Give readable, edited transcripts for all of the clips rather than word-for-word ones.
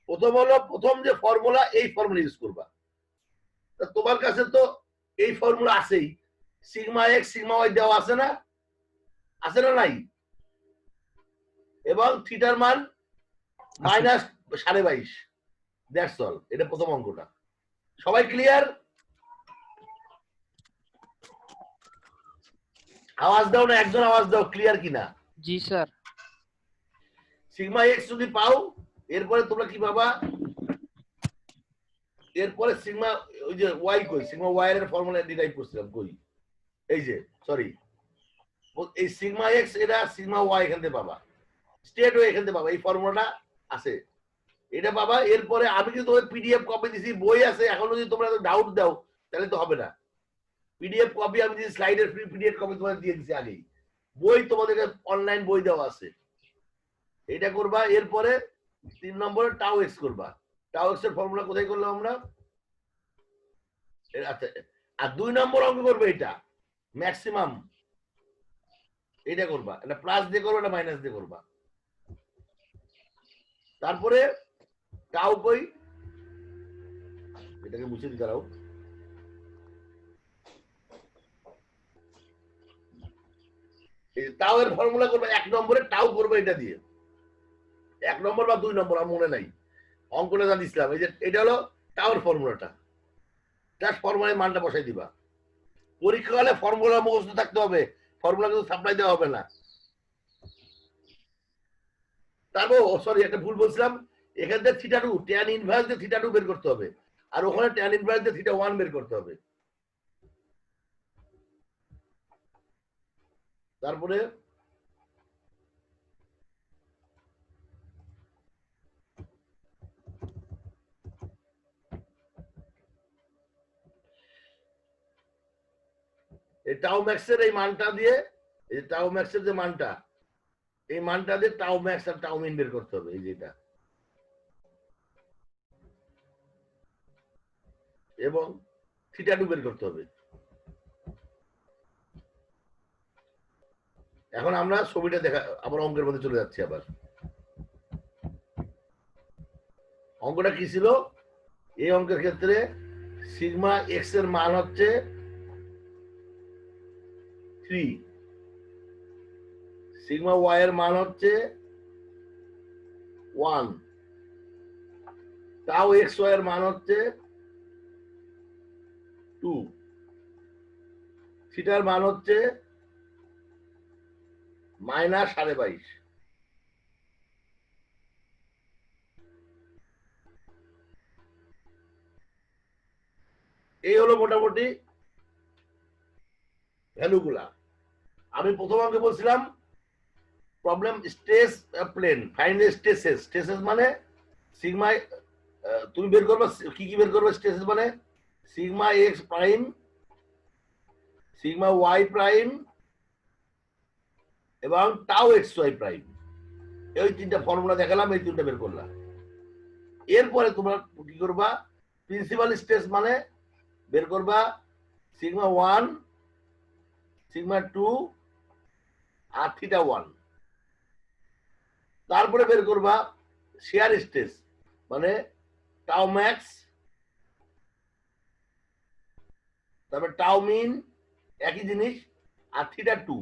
প্রথম যে ফর্মুলা, এই ফর্মুলা ইউজ করবা। তোমার কাছে তো এই ফর্মুলা আছেই, সিগমা এক্স সিগমা ওয়াই দেওয়া আছে না, আছে না নাই? এবং থিটার মান -22.5, দ্যাটস অল। এটা প্রথম অঙ্কটা। সবাই ক্লিয়ার? আওয়াজ দাও না, একজন আওয়াজ দাও, ক্লিয়ার কিনা? জি স্যার। সিগমা এক্স যদি পাও, এরপরে তোমরা কি পাবা? এরপরে সিগমা, ওই যে ওয়াই কই, সিগমা ওয়াই এর ফর্মুলা ডিরাইভ করছিলাম কই, এই যে সরি, এই সিগমা এক্স এটা সিগমা ওয়াই এখান থেকে পাবা, স্ট্রেট ওয়ে এখান থেকে পাবা, এই ফর্মুলাটা আছে, এটা পাবা। এরপরে আমি কিন্তু তোমাদের পিডিএফ কপি দিছি, বই আছে, এখন যদি তোমরা ডাউট দাও তাহলে তো হবে না। পিডিএফ কপি আমি দিয়েছি, স্লাইডের ফ্রি পিডিএফ কপি তোমাদের দিয়ে দিছি আগেই, বই তোমাদের অনলাইন বই দেওয়া আছে, এটা করবা। এরপরে 3 নম্বরে টাউ এক্স করবা। টাউ এক্স এর ফর্মুলা কোথায় করলাম আমরা? আচ্ছা, আর 2 নম্বর অঙ্ক করবে এটা ম্যাক্সিমাম, এটা করবা, এটা প্লাস দিয়ে করবা, এটা মাইনাস দিয়ে করবা। তারপরে টাউ কই, এটাকে মুছে দিতে দাও। এই টাউ এর ফর্মুলা করবে 1 নম্বরে, টাউ করবে এটা দিয়ে, 1 নম্বর বা 2 নম্বর আমার মনে নাই, অঙ্কটা জানি ইসলাম। এই যে এটা হলো টাউর ফর্মুলাটা, জাস্ট ফর্মুলায় মানটা বসাই দিবা। পরীক্ষা হলে ফর্মুলা মুখস্থ থাকতে হবে, ফর্মুলা কিন্তু সাপ্লাই দেওয়া হবে না। তারপর সরি, একটা ভুল বলছিলাম, এখান থেকে থিটা 2 ট্যান ইনভার্স দিয়ে থিটা 2 বের করতে হবে, আর ওখানে ট্যান ইনভার্স দিয়ে থিটা 1 বের করতে হবে। তারপরে এই টাউ ম্যাক্সের এই মানটা দিয়ে, এই টাউ ম্যাক্সের যে মানটা, এই মানটা দিয়ে টাউ ম্যাক্স আর টাউ মিন বের করতে হবে, এই যেটা, এবং থিটা 2 বের করতে হবে। এখন আমরা ছবিটা দেখা, আবার অঙ্কের মধ্যে চলে যাচ্ছি। আবার অঙ্কটা কি ছিল? এই অঙ্কের ক্ষেত্রে সিগমা এক্স এর মান হচ্ছে 3, সিগমা ওয়াই এর মান হচ্ছে 1, টাউ এক্স ওয়াই এর মান হচ্ছে 2, থিটার মান হচ্ছে -22.5। এই হলো মোটামুটি ভ্যালুগুলা। আমি প্রথম অঙ্কে বলছিলাম problem stress plane, find stresses. Stresses মানে সিগমা, তুমি বের করবে কি কি বের করবে স্ট্রেসেস মানে, sigma x prime, sigma y prime এবং টাউ এক্স ওয়াই প্রাইম। এই 3টা ফর্মুলা দেখালাম, এই 3টা বের করলাম। এরপরে তোমরা কি করবা? প্রিন্সিপাল স্ট্রেস মানে বের করবা সিগমা 1, সিগমা 2 আর থিটা 1। তারপরে বের করবা শেয়ার স্ট্রেস মানে টাউ ম্যাক্স, তারপর টাউ মিন, একই জিনিস, আর থিটা 2।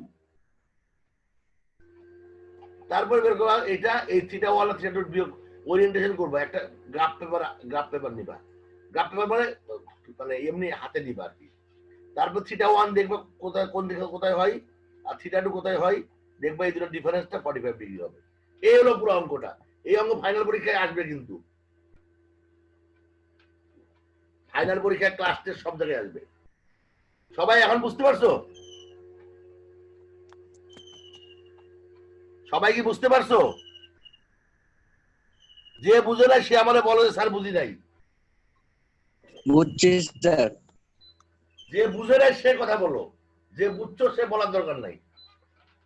তারপরে বের করবা এটা, এই থিটা 1 আর থিটা 2 বিয়োগ, ওরিয়েন্টেশন করবা, একটা গ্রাফ পেপার নিবা, গ্রাফ পেপার মানে মানে এমনি হাতে নিবা আর কি। তারপর থিটা 1 দেখবা কোথায়, কোন দিকে কোথায় হয়, আর থিটা 2 কোথায় হয়, দেখবা এই দুটো ডিফারেন্সটা 45 ডিগ্রি হবে। এই হলো পুরো অঙ্কটা। এই অঙ্ক ফাইনাল পরীক্ষায় আসবে, কিন্তু ফাইনাল পরীক্ষায় ক্লাস টেস্ট সব জায়গায় আসবে। সবাই এখন বুঝতে পারছো? সবাই কি বুঝতে পারছো? যে বুঝে নাই সে আমাদের বলো যে স্যার বুঝি নাই। বুঝছি স্যার। যে বুঝে নাই সে কথা বলো, যে বুঝছো সে বলার দরকার নাই।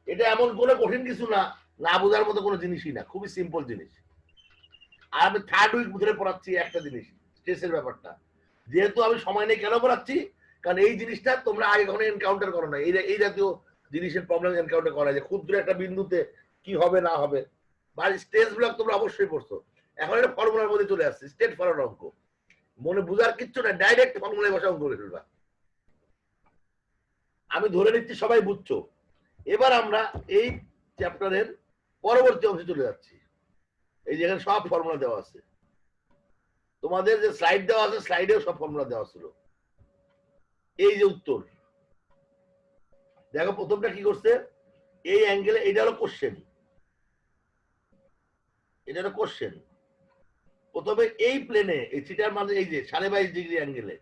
এটা এমন কোনো কঠিন কিছু না, না বোঝার মতো কোনো জিনিসই না, খুবই সিম্পল জিনিস। আর আমি 3rd উইক ধরে পড়াচ্ছি একটা জিনিস, স্ট্রেসের ব্যাপারটা। যেহেতু আমি সময় নেই, কেন পড়াচ্ছি? কারণ এই জিনিসটা তোমরা আগে কখনো এনকাউন্টার করো না, এই জাতীয় জিনিসের প্রবলেম এনকাউন্টার করা যায়, ক্ষুদ্র একটা বিন্দুতে কি হবে না হবে। বা স্ট্রেস ব্লক তোমরা অবশ্যই পড়ছো, এখন এটা ফর্মুলার মধ্যে চলে আসছে, স্টেট ফরওয়ার্ড অঙ্ক, মনে বুঝার কিচ্ছু না, ডাইরেক্ট ফর্মুলায় বসে অঙ্ক করে ফেলবা। আমি ধরে নিচ্ছি সবাই বুঝছো। এবার আমরা এই চ্যাপ্টারের পরবর্তী অংশে চলে যাচ্ছি। এই যেখানে সব ফর্মুলা দেওয়া আছে, তোমাদের যে স্লাইড দেওয়া আছে স্লাইডেও সব ফর্মুলা দেওয়া ছিল। এই যে উত্তর দেখো, প্রথমটা কি করছে, এই অ্যাঙ্গেলে, এটা হলো কোশ্চেন, এটা হলো কোশ্চেন। প্রথমে এই প্লেনে, এই থিটার মানে এই যে 22.5 ডিগ্রি অ্যাঙ্গেলে,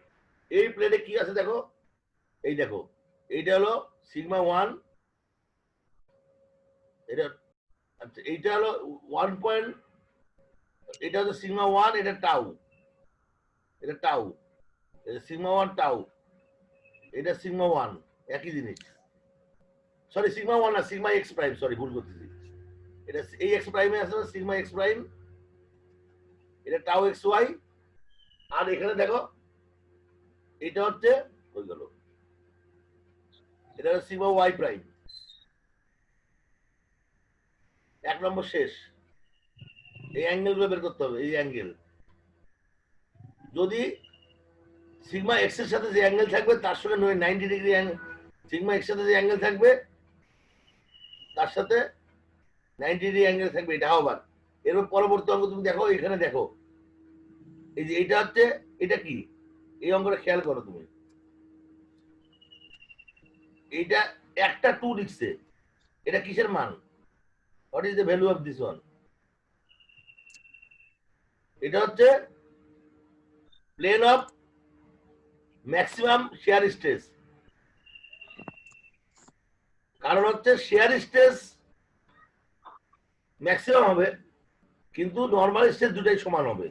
এই প্লেনে কি আছে দেখো, এই দেখো, এইটা হলো সিগমা 1, এটা আচ্ছা, এইটা হলো 1 পয়েন্ট, এটা হলো সিগমা 1, এটা টাউ, এটা টাউ, এটা সিগমা 1 টাউ, এটা সিগমা 1, একই জিনিস। সরি সিগমা 1 না, সিগমা এক্স প্রাইম, সরি ভুল করতেছি। এটা এই এক্স প্রাইমে আছে না, সিগমা এক্স প্রাইম, এটা টাউ এক্স ওয়াই। আর এখানে দেখো এটা হচ্ছে হয়ে গেল, এটা হচ্ছে সিগমা ওয়াই প্রাইম। এক নম্বর শেষ। এই অ্যাঙ্গেল গুলো বের করতে হবে। এই অ্যাঙ্গেল যদি সিগমা এক্স এর সাথে যে অ্যাঙ্গেল থাকবে তার সঙ্গে 90 ডিগ্রি অ্যাঙ্গেল, সিগমা এক্স এর সাথে যে অ্যাঙ্গেল থাকবে তার সাথে 90 ডিগ্রি অ্যাঙ্গেল থাকবে, এটা আবার। এরপর পরবর্তী অঙ্ক তুমি দেখো, এখানে দেখো, এই যে এটা হচ্ছে, এটা কি, এই অঙ্কটা খেয়াল করো তুমি, এইটা একটা 2 লিখছে, এটা কিসের মান, what is the value of this one? এটা হচ্ছে plane of maximum shear stress. কারণ হচ্ছে শেয়ার স্ট্রেস ম্যাক্সিমাম হবে, কিন্তু নর্মাল স্ট্রেস দুটাই সমান হবে।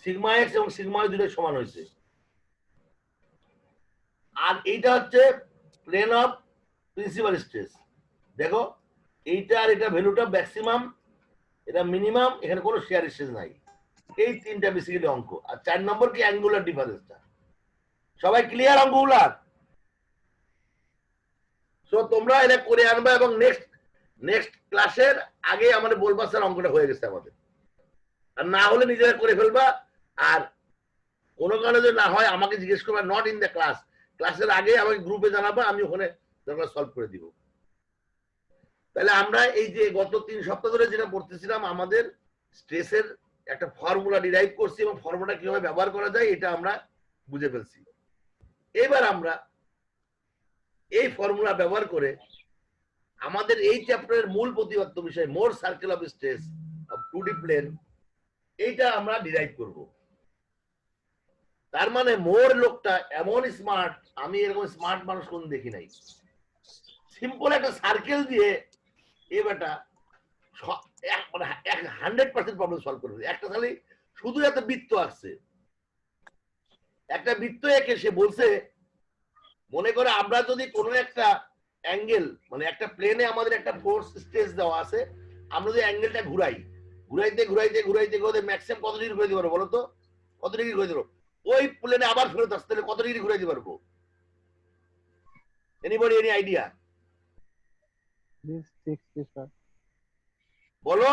সিগমা এক্স এবং সিগমা ওয়াই দুটাই সমান হয়েছে। আর এইটা হচ্ছে প্লেন অফ প্রিন্সিপাল স্ট্রেস। দেখো এইটা আর এটা ভ্যালুটা ম্যাক্সিমাম, এটা মিনিমাম, এখানে কোনো শেয়ার স্ট্রেস নাই। এই তিনটা বেসিক্যালি অঙ্ক। আর 4 নম্বর কি অ্যাঙ্গুলার ডিফারেন্সটা। সবাই ক্লিয়ার অঙ্কগুলার? সো তোমরা এটা করে আনবা এবং নেক্সট ক্লাসের আগে আমাদের বলবা স্যার অঙ্কটা হয়ে গেছে আমাদের, আর না হলে নিজেরা করে ফেলবা। আর কোনো কারণে যদি না হয় আমাকে জিজ্ঞেস করবা, নট ইন দ্য ক্লাস, ক্লাসের আগে আমাকে গ্রুপে জানাবা, আমি ওখানে দরকার সলভ করে দিব। তাহলে আমরা এই যে গত 3 সপ্তাহ ধরে যেটা পড়তেছিলাম, আমাদের স্ট্রেসের একটা ফর্মুলা ডিরাইভ করছি এবং ফর্মুলা কিভাবে ব্যবহার করা যায় এটা আমরা বুঝে ফেলছি। এবার আমরা এই ফর্মুলা ব্যবহার করে আমাদের এই চ্যাপ্টারের মূল প্রতিপাদ্য বিষয় Mohr circle of stress of 2D plane, এইটা আমরা ডিরাইভ করব। তার মানে মোর লোকটা এমন স্মার্ট, আমি এরকম স্মার্ট মানুষ কোন দেখি নাই। সিম্পল একটা সার্কেল দিয়ে এ বেটা 100% প্রবলেম সলভ করে দেবে। একটা খালি শুধু একটা বৃত্ত আসছে, একটা বৃত্ত এঁকে সে বলছে, মনে করে আমরা যদি কোনো একটা অ্যাঙ্গেল, মানে একটা প্লেনে আমাদের একটা ফোর্স স্ট্রেস দেওয়া আছে, আমরা যদি অ্যাঙ্গেলটা ঘুরাই, ঘুরাইতে ঘুরাইতে ঘুরাইতে ঘুরাইতে ম্যাক্সিমাম কত ডিগ্রি ঘুরাইতে পারবো বলো তো? কত ডিগ্রি ঘুরাইতে পারবো? ওই প্লেনে আবার ফেরত আসতে হলে কত ডিগ্রি ঘুরাইতে পারবো? Anybody any idea? বলো।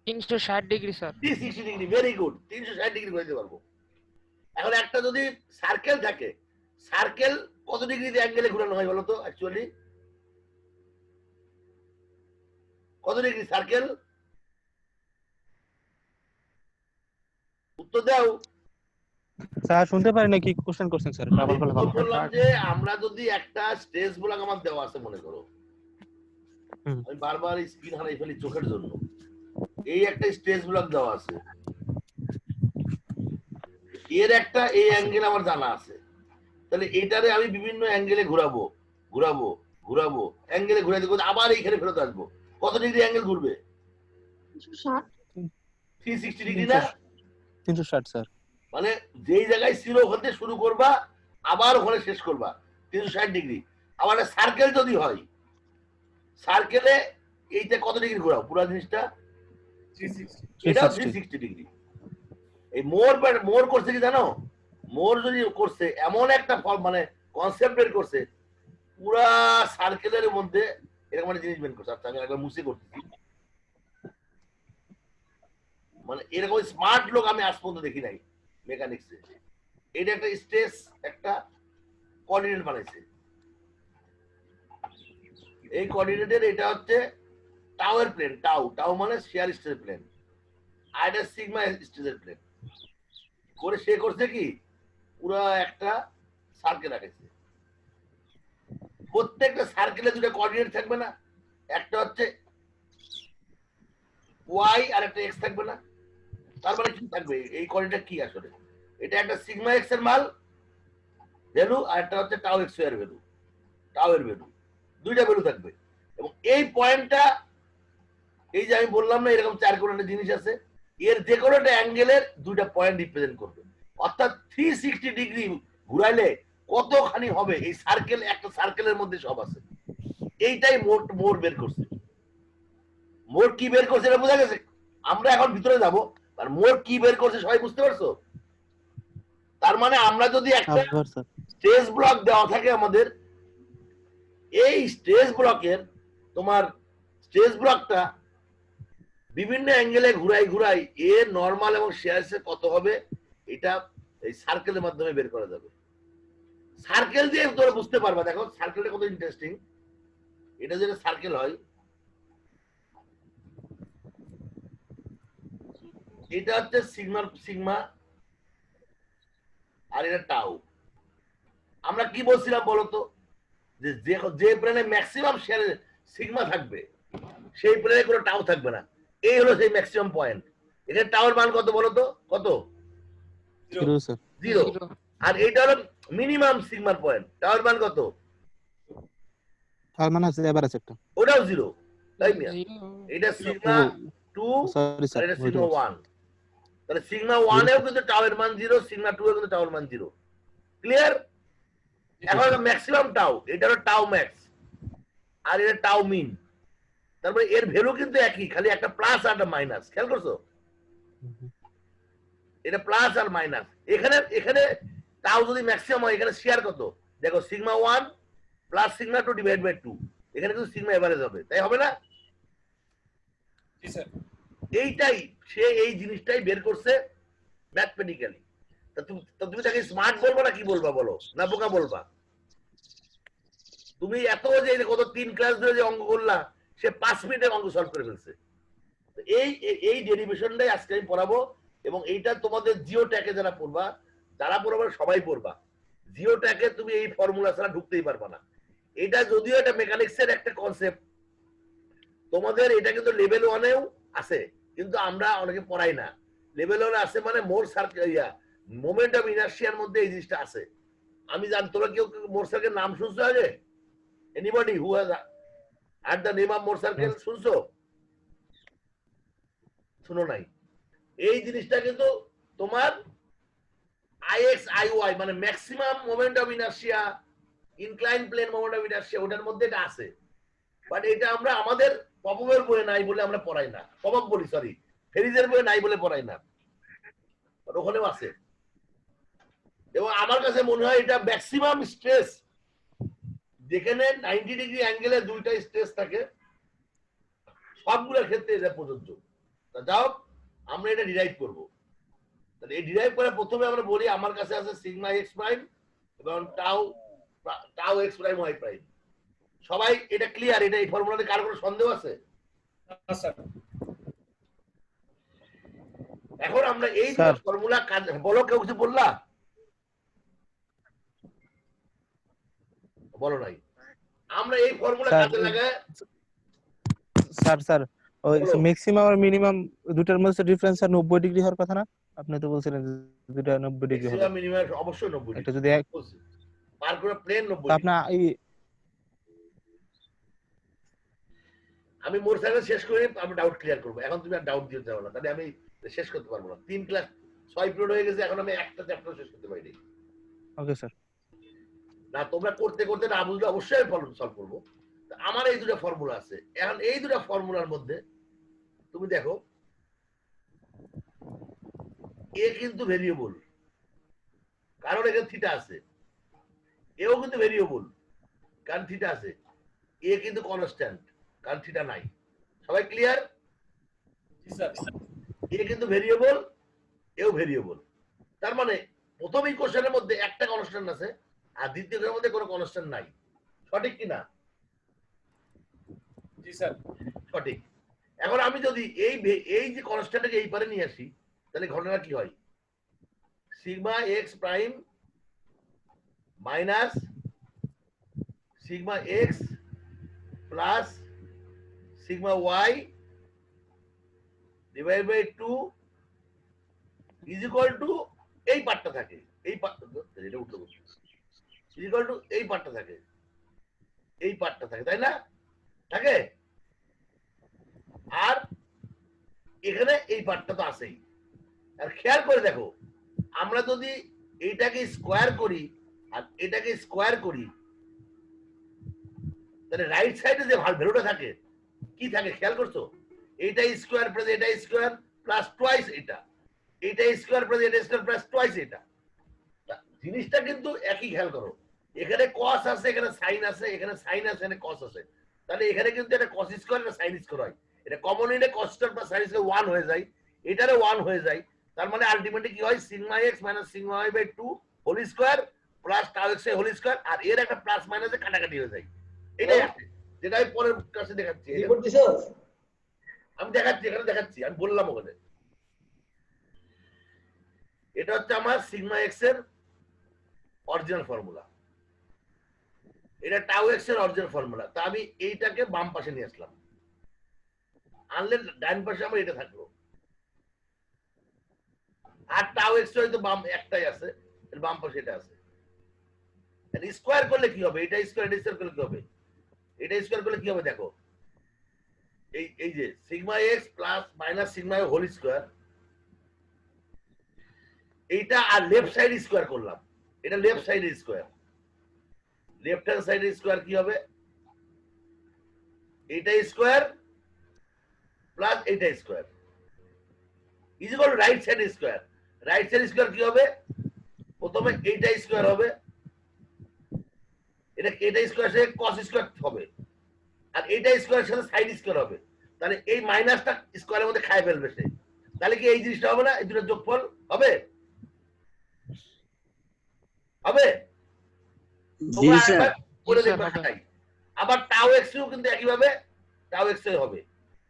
360 degree sir. 360 degree, very good, 360 degree ঘুরাইতে পারবো। এখন একটা যদি সার্কেল থাকে, সার্কেল কত ডিগ্রিতে অ্যাঙ্গেলে ঘুরানো হয় বলো তো? অ্যাকচুয়ালি কত ডিগ্রি সার্কেল? উত্তর দাও স্যার। শুনতে পারি না, কি কোশ্চেন করছেন স্যার? আমি বললাম যে আমরা যদি একটা স্ট্রেস ব্লক আমার দেওয়া আছে মনে করো, আমি বারবার স্ক্রিন হারাই ফেলি চোখের জন্য, এই একটা স্ট্রেস ব্লক দেওয়া আছে, এর একটা এই অ্যাঙ্গেল আমার জানা আছে, তাহলে এটারে আমি বিভিন্ন অ্যাঙ্গেলে ঘুরাবো ঘুরাবো ঘুরাবো, অ্যাঙ্গেলে ঘুরাইতে ঘুরাতে আবার এইখানে ফেরত আসবো। কত ডিগ্রি অ্যাঙ্গেল ঘুরবে? 360 ডিগ্রি না? 360 স্যার। মানে যেই জায়গায় ছিল ওখান থেকে শুরু করবা, আবার ওখানে শেষ করবা 360 ডিগ্রি। আবার সার্কেল যদি হয়, সার্কেলে এইটা কত ডিগ্রি ঘোরাও পুরো জিনিসটা? 360। এটাও 360 ডিগ্রি। এই মোর করছে কি জানো? মোর যদি করছে এমন একটা মানে কনসেপ্ট বের করছে, পুরা সার্কেলের মধ্যে এরকম একটা জিনিস বের করছে। আচ্ছা আমি একবার মুছে করতেছি। মানে এরকম স্মার্ট লোক আমি আজ পর্যন্ত দেখি নাই মেকানিক্সে। এটা একটা স্ট্রেস একটা কোঅর্ডিনেট বানাইছে। এই কোঅর্ডিনেটের এটা হচ্ছে টাওয়ার প্লেন, টাউ মানে শেয়ার স্ট্রেস প্লেন, আর এটা সিগমা স্ট্রেসের প্লেন করে সে করছে কি পুরো একটা সার্কেল আঁকেছে। প্রত্যেকটা সার্কেলে দুটো কোঅর্ডিনেট থাকবে না, একটা হচ্ছে ওয়াই আর একটা এক্স থাকবে না। তার মানে কি থাকবে এই কোঅর্ডিনেট কি আসলে? এটা একটা সিগমা এক্স এর মান ভ্যালু আর একটা হচ্ছে টাউ এক্স এর ভ্যালু, টাউ এর ভ্যালু, দুইটা ভ্যালু থাকবে। এবং এই পয়েন্টটা এই যে আমি বললাম না এরকম চার কোণের জিনিস আছে, এর যে কোনো একটা অ্যাঙ্গেলের দুইটা পয়েন্ট রিপ্রেজেন্ট করবে। অর্থাৎ 360 ডিগ্রি ঘুরাইলে কতখানি হবে এই সার্কেল, একটা সার্কেলের মধ্যে সব আছে। এইটাই মোর বের করছে। মোর কি বের করছে এটা বোঝা গেছে? আমরা এখন ভিতরে যাব, আর মোর কি বের করছে সবাই বুঝতে পারছো? তার মানে আমরা যদি একটা আবার স্যার স্ট্রেস ব্লক দেওয়া থাকে আমাদের, এই স্ট্রেস ব্লকের তোমার স্ট্রেস ব্লকটা বিভিন্ন অ্যাঙ্গেলে ঘুরাই এর নরমাল এবং শেয়ারসে কত হবে এটা এই সার্কেলের মাধ্যমে বের করা যাবে। সার্কেল দিয়ে তোমরা বুঝতে পারবা। দেখো সার্কেলটা কত ইন্টারেস্টিং। এটা যেটা সার্কেল হয়, এটা হচ্ছে সিগমা আর এটা টাউ। আমরা কি বলছিলাম বলতো, যে প্লেনে ম্যাক্সিমাম শেয়ার সিগমা থাকবে সেই প্লেনে কোনো টাউ থাকবে না। এই হলো সেই ম্যাক্সিমাম পয়েন্ট। এখানে টাওয়ার মান কত বলতো? কত? 0 স্যার 0। আর এইটা হলো মিনিমাম সিগমার পয়েন্ট, টাওয়ার মান কত? তার মানে আছে এবার আছে একটা ওটাও 0, তাই না? এটা সিগমা 2 সরি আর স্যার এটা সিগমা 1। তাহলে সিগমা 1 এও কিন্তু টাওয়ার মান 0, সিগমা 2 এও কিন্তু টাওয়ার মান 0। ক্লিয়ার? এখন ম্যাক্সিমাম টাউ, এটা হলো টাউ ম্যাক্স আর এটা টাউ মিন। তারপরে এর ভ্যালু কিন্তু একই, খালি একটা প্লাস আর একটা মাইনাস। খেয়াল করছো? এটা প্লাস আর মাইনাস। এখানে এখানে টাউ যদি ম্যাক্সিমাম হয়, এখানে শেয়ার কত দেখো, sigma 1 plus sigma 2 divide by 2। এখানে কিন্তু সিগমা এভারেজ হবে, তাই হবে না? এইটাই সে এই জিনিসটাই বের করছে ম্যাথমেটিক্যালি। তুমি তাকে স্মার্ট বলবা না কি বলবা বলো, না বোকা বলবা? তুমি এত যে কত 3 ক্লাস ধরে যে অঙ্ক করলা, সে 5 মিনিটে অঙ্ক সলভ করে ফেলছে। এই এই ডেরিভেশনটাই আজকে আমি পড়াবো। এবং এইটা তোমাদের জিও ট্যাকে যারা পড়বা, যারা পড়বা সবাই পড়বা। জিও ট্যাকে তুমি এই ফর্মুলা ছাড়া ঢুকতেই পারবা না। এটা যদিও এটা মেকানিক্সের একটা কনসেপ্ট, তোমাদের এটা কিন্তু লেভেল 1-এও আছে, কিন্তু আমরা অনেকে পড়াই না। লেভেল 1 আছে মানে মোর সার্কেল মোমেন্ট অফ ইনার্শিয়ার মধ্যে এই জিনিসটা আছে। আমি জানি তোমরা কেউ মোর সার্কেল নাম শুনছো আগে? Anybody who has hard the name of more circle শুনছো? শুনো নাই? এই জিনিসটা কিন্তু তোমার আইএক্স আইওয়াই মানে maximum moment of inertia, incline plane moment of inertia, ওটার মধ্যে এটা আছে। বাট এটা আমরা আমাদের পপবের বইয়ে নাই বলে আমরা পড়াই না। পপব বলি, সরি, ফেরিজের বইয়ে নাই বলে পড়াই না, ওখানেও আছে। এবং আমার কাছে মনে হয় এটা ম্যাক্সিমাম স্ট্রেস, যেখানে 90 ডিগ্রি অ্যাঙ্গেলে দুইটা স্ট্রেস থাকে, সবগুলোর ক্ষেত্রে এটা প্রযোজ্য। যাও আমরা এটা ডিরাইভ করবো। তাহলে এই ডিরাইভ করে প্রথমে আমরা বলি আমার কাছে আছে সিগমা এক্স প্রাইম এবং tau x prime y prime. সবাই এটা ক্লিয়ার? এটা এই ফর্মুলাতে কার কোনো সন্দেহ আছে? এখন আমরা এই ফর্মুলা বলো, কেউ কিছু বললা? বলো নাই। আমরা এই ফর্মুলা কাজে লাগায় স্যার ওই ম্যাক্সিমাম আর মিনিমাম দুটার মধ্যে ডিফারেন্স 90 ডিগ্রি হওয়ার কথা না? আপনি তো বলছিলেন দুটা 90 ডিগ্রি হবে। ম্যাক্সিমাম মিনিমাম অবশ্যই 90 ডিগ্রি। এটা যদি পার করে প্লেন 90 ডিগ্রি। আপনি আমি মোর সার্কেল শেষ করে আমি ডাউট ক্লিয়ার করবো। এখন তুমি আর ডাউট দিতে যাও না, তাহলে আমি শেষ করতে পারবো না। 3 ক্লাস 6 পিরিয়ড হয়ে গেছে, এখন আমি একটা চ্যাপ্টার শেষ করতে পারিনি। Okay sir. না তোমরা করতে করতে না বুঝলে অবশ্যই প্রবলেম সলভ করবো। আমার এই দুটো ফর্মুলা আছে। এখন এই দুটো ফর্মুলার মধ্যে তুমি দেখো এ কিন্তু ভেরিয়েবল, কারণ এখানে থিটা আছে। এও কিন্তু ভেরিয়েবল, কারণ থিটা আছে। এ কিন্তু কনস্ট্যান্ট, কারণ থিটা নাই। সবাই ক্লিয়ার? এ কিন্তু ভেরিয়েবল, এও ভেরিয়েবল। তার মানে প্রথম ইকুয়েশনের মধ্যে একটা কনস্ট্যান্ট আছে আর দ্বিতীয়টার মধ্যে কোনো কনস্ট্যান্ট নাই। সঠিক কি না? জি স্যার। সঠিক। এখন আমি যদি এই যে কনস্ট্যান্টটাকে এই পারে নিয়ে আসি, তাহলে ঘটনা কি হয়? Sigma x prime minus sigma x plus sigma y divide by 2 is equal to এই পার্টটা থাকে, এই এটা উল্টো করছি, ইজ ইকুয়াল টু এই পার্টটা থাকে, এই পার্টটা থাকে, তাই না? থাকে। আর এখানে এই পার্টটা তো আছেই। আর খেয়াল করে দেখো, আমরা যদি এইটাকে স্কোয়ার করি আর এটাকে স্কোয়ার করি, তাহলে রাইট সাইডে যে ভ্যালুটা থাকে কি থাকে খেয়াল করছো? এইটা স্কোয়ার প্লাস এটা স্কোয়ার প্লাস টুয়াইস এটা, এইটা স্কোয়ার প্লাস এটা স্কোয়ার প্লাস টুয়াইস এটা। জিনিসটা কিন্তু একই, খেয়াল করো। এখানে কস আছে, এখানে সাইন আছে, এখানে সাইন আছে, এখানে কস আছে। তাহলে এখানে কিন্তু এটা কস স্কোয়ার না সাইন স্কোয়ার হয়। এটা কমন নিলে cos square plus sine square 1 হয়ে যায়, এটারে 1 হয়ে যায়। তার মানে আলটিমেটলি কি হয়? Sigma x minus sigma y by 2 whole square plus tau x whole square, আর এর একটা প্লাস মাইনাসে কাটাকাটি হয়ে যায়। এটাই আছে, যেটা আমি পরের ক্লাসে দেখাচ্ছি। আমি দেখাচ্ছি, এখানে দেখাচ্ছি, আমি বললাম ওখানে। এটা হচ্ছে আমার সিগমা এক্স এর অরিজিনাল ফর্মুলা, এটা টাউ এক্স এর অরিজিনাল ফর্মুলা। তা আমি এইটাকে বাম পাশে নিয়ে আসলাম, আনলে ডান পাশে আমার এটা থাকলো। আর টাউ এক্স হয়তো বাম একটাই আছে, বাম পাশে এটা আছে। স্কোয়ার করলে কি হবে? এটা স্কোয়ার, এটা স্কোয়ার করলে কি হবে? এটা স্কোয়ার করলে কি হবে দেখো, এই যে sigma x plus minus sigma whole square, এইটা আর লেফট সাইড স্কোয়ার করলাম, এটা left side square. Left hand side square কি হবে? এইটা স্কোয়ার প্লাস এইটা square is equal to right side square. Right side square কি হবে? প্রথমে এইটা স্কোয়ার হবে, এটা স্কোয়ার সাথে কস স্কোয়ার হবে, আর এইটা স্কোয়ার সাথে সাইড স্কোয়ার হবে। তাহলে এই মাইনাসটা স্কোয়ারের মধ্যে খায় ফেলবে সে। তাহলে কি এই জিনিসটা হবে না? এই দুটো যোগফল হবে? হবে? তোমরা একবার করে দেখবে খাতায়। আবার টাউ এক্সও কিন্তু একইভাবে টাউ এক্স হবে।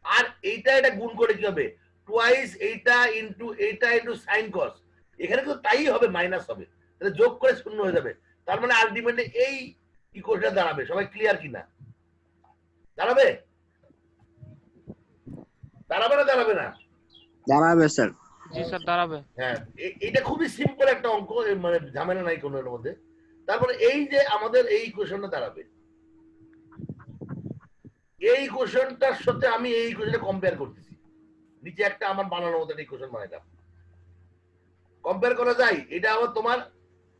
আর এইটা এটা গুণ করে কি হবে? টুয়াইস এইটা ইনটু সাইন কস। এখানে কিন্তু তাই হবে, মাইনাস হবে। তাহলে যোগ করে শূন্য হয়ে যাবে। তার মানে আলটিমেটলি এই ইকুয়েশনটা দাঁড়াবে। সবাই ক্লিয়ার কিনা? দাঁড়াবে? দাঁড়াবে না দাঁড়াবে না? দাঁড়াবে স্যার। জি স্যার দাঁড়াবে। হ্যাঁ, এটা খুবই সিম্পল একটা অঙ্ক, মানে ঝামেলা নাই কোনো এর মধ্যে। তারপরে এই যে আমাদের এই ইকুয়েশনটা দাঁড়াবে, এই ইকুয়েশনটার সাথে আমি এই ইকুয়েশনটা কম্পেয়ার করতেছি। নিচে একটা আমার বানানোর মতো একটা ইকুয়েশন বানাইলাম, কম্পেয়ার করা যায়। এটা আবার তোমার,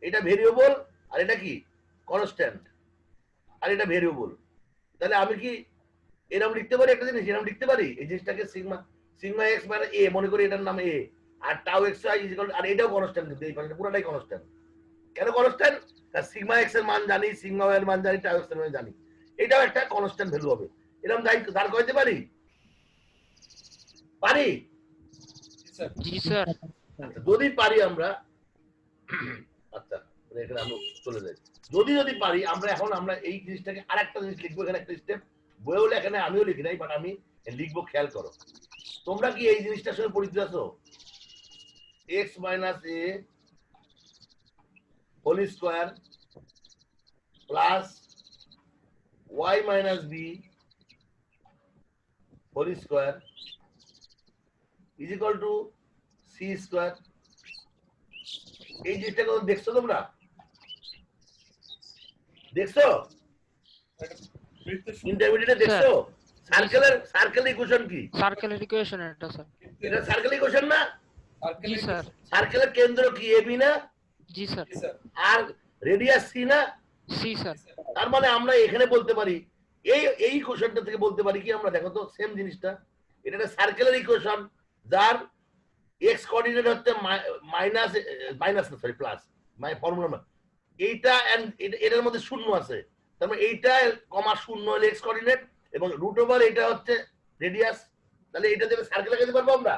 এটা ভেরিয়েবল আর এটা কি কনস্ট্যান্ট, আর এটা ভেরিয়েবল। তাহলে আমি কি এরকম লিখতে পারি? একটা জিনিস এরকম লিখতে পারি, এই জিনিসটাকে সিগমা এক্স মানে এ মনে করি, এটার নাম এ, আর tau x y is equal, আর এটাও কনস্ট্যান্ট, কিন্তু এই পাশে পুরোটাই কনস্ট্যান্ট। কেন কনস্ট্যান্ট? সিগমা এক্স এর মান জানি, সিগমা ওয়াই এর মান জানি, টাউ এক্স এর মান জানি। এটাও একটা কনস্ট্যান্ট ভ্যালু হবে। এরকম দাঁড় করাইতে পারি? পারি? জি স্যার। যদি পারি আমরা, আচ্ছা এখানে আমরা চলে যাই। যদি পারি আমরা, এখন আমরা এই জিনিসটাকে আরেকটা জিনিস লিখবো, এখানে একটা স্টেপ বইও লেখা নাই, আমিও লিখি নাই, বাট আমি লিখবো, খেয়াল করো। তোমরা কি এই জিনিসটার সঙ্গে পরিচিত আছো? X minus a whole square plus y minus b whole square is equal to c square. এই জিনিসটা দেখছো তোমরা? দেখছো? ইন্টারমিডিয়েটে দেখছো? সার্কেল ইকুয়েশন কি? সার্কেলের ইকুয়েশন এটা স্যার। এটা সার্কেল ইকুয়েশন না? জি স্যার। সার্কেলের কেন্দ্র কি এবি না? জি স্যার। আর রেডিয়াস সি না? C sir. তার মানে আমরা এখানে বলতে পারি, এই ইকুয়েশনটা থেকে বলতে পারি কি আমরা, দেখো তো সেম জিনিসটা। এটা একটা সার্কেলের ইকুয়েশন যার এক্স কোঅর্ডিনেট হচ্ছে মাইনাস না সরি প্লাস, ফর্মুলা এইটা এন্ড এটার মধ্যে শূন্য আছে। তার মানে এইটা কমা শূন্য হলে এক্স কোঅর্ডিনেট, এবং রুট ওভার এটা হচ্ছে রেডিয়াস। তাহলে এটা দেবে সার্কেল আঁকাতে পারবো আমরা?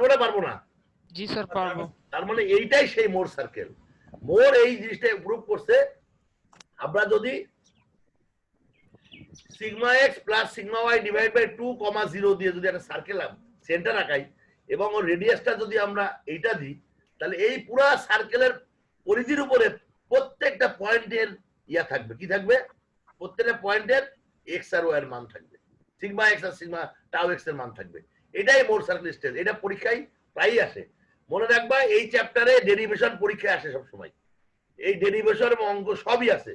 পারবো না পারবো না? জি স্যার পারবো। তার মানে এইটাই সেই মোর সার্কেল। মোর এই জিনিসটা প্রুভ করছে আমরা যদি sigma x plus sigma y divide by 2,0 দিয়ে যদি একটা সার্কেল সেন্টার আঁকাই এবং ওর রেডিয়াসটা যদি আমরা এইটা দিই, তাহলে এই পুরা সার্কেলের পরিধির উপরে প্রত্যেকটা পয়েন্টের ইয়া থাকবে, কি থাকবে? প্রত্যেকটা পয়েন্টের এক্স আর ওয়াই এর মান থাকবে, সিগমা এক্স আর সিগমা টাউ এক্স এর মান থাকবে। এটাই মোর সার্কেল স্টেজ। এটা পরীক্ষায় প্রায়ই আসে। মনে রাখবা এই চ্যাপ্টারে ডেরিভেশন পরীক্ষায় আসে সবসময়। এই ডেরিভেশন এবং অঙ্ক সবই আছে।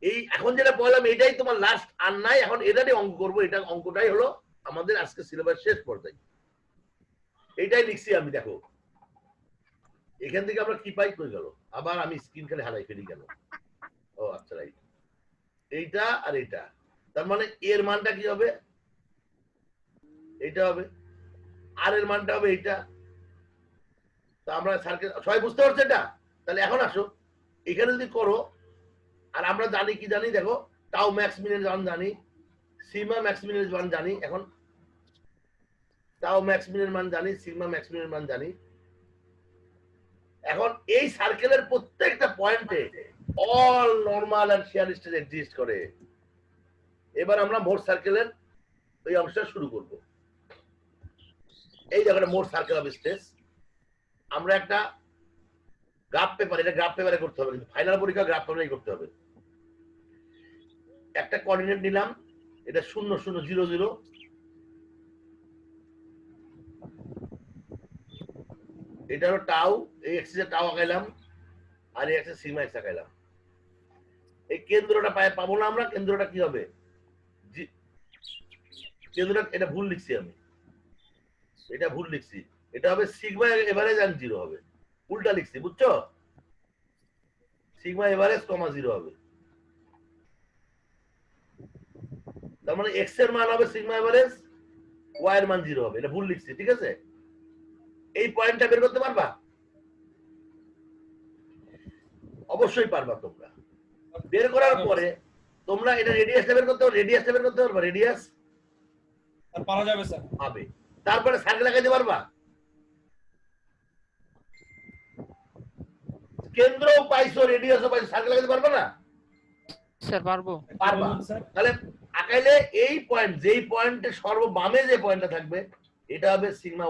এই এখন যেটা বললাম এটাই তোমার লাস্ট, আর নাই এখন এটারই অঙ্ক করবো। এটা অঙ্কটাই হলো আমাদের আজকে সিলেবাস শেষ পর্যায়ে। এইটাই লিখছি আমি। দেখো এখান থেকে আমরা কি পাই, কই গেল আবার, আমি স্ক্রিন খালি হারাই ফেলি কেন? ও আচ্ছা রাইট, এইটা আর এইটা। তার মানে এর মানটা কি হবে? এইটা হবে। আর এর মানটা হবে এইটা। তা আমরা সার্কেল সবাই বুঝতে পারছো এটা? তাহলে এখন আসো এখানে যদি করো, আর আমরা জানি কি জানি, দেখো টাউ ম্যাক্স মিনের মান জানি, সিগমা ম্যাক্স মিনের মান জানি। এখন টাউ ম্যাক্স মিনের মান জানি, সিগমা ম্যাক্স মিনের মান জানি। এখন এই সার্কেলের প্রত্যেকটা পয়েন্টে all normal and shear stage exist করে। এবার আমরা মোট সার্কেলের এই অংশটা শুরু করব। এই জায়গাটা মোট সার্কেল অফ স্টেজ। আমরা একটা গ্রাফ পেপার, এটা গ্রাফ পেপারে করতে হবে, কিন্তু ফাইনাল পরীক্ষা গ্রাফ পেপারেই করতে হবে। একটা কোঅর্ডিনেট নিলাম, এটা 0 0 0 0। এটা হলো টাউ, এই এক্সিসে টাউ আঁকাইলাম, আর এই এক্সিসে সিগমা এক্স আঁকাইলাম। এই কেন্দ্রটা পাবো না আমরা। কেন্দ্রটা কি হবে? কেন্দ্রটা, এটা ভুল লিখছি আমি, এটা ভুল লিখছি। এটা হবে সিগমা এভারেজ এন্ড 0 হবে, উল্টা লিখছি, বুঝছো? সিগমা এভারেজ কমা 0 হবে। তার মানে এক্স এর মান হবে সিগমা এভারেজ, ওয়াই এর মান 0 হবে। এটা ভুল লিখছি, ঠিক আছে? এই পয়েন্টটা বের করতে পারবা? অবশ্যই পারবা তোমরা। বের করার পরে তোমরা এটা রেডিয়াসটা বের করতে পারবে, রেডিয়াসটা বের করতে পারবা, রেডিয়াস পারা যাবে স্যার। পাবে। তারপরে সার্কেল লাগাইতে পারবা, কেন্দ্রও পাইছো রেডিয়াসও পাইছো, সার্কেল লাগাইতে পারবা না? স্যার পারবো। পারবা। তাহলে আঁকাইলে এই পয়েন্ট, যেই পয়েন্টে সর্ববামে যে পয়েন্টটা থাকবে এটা হবে সিগমা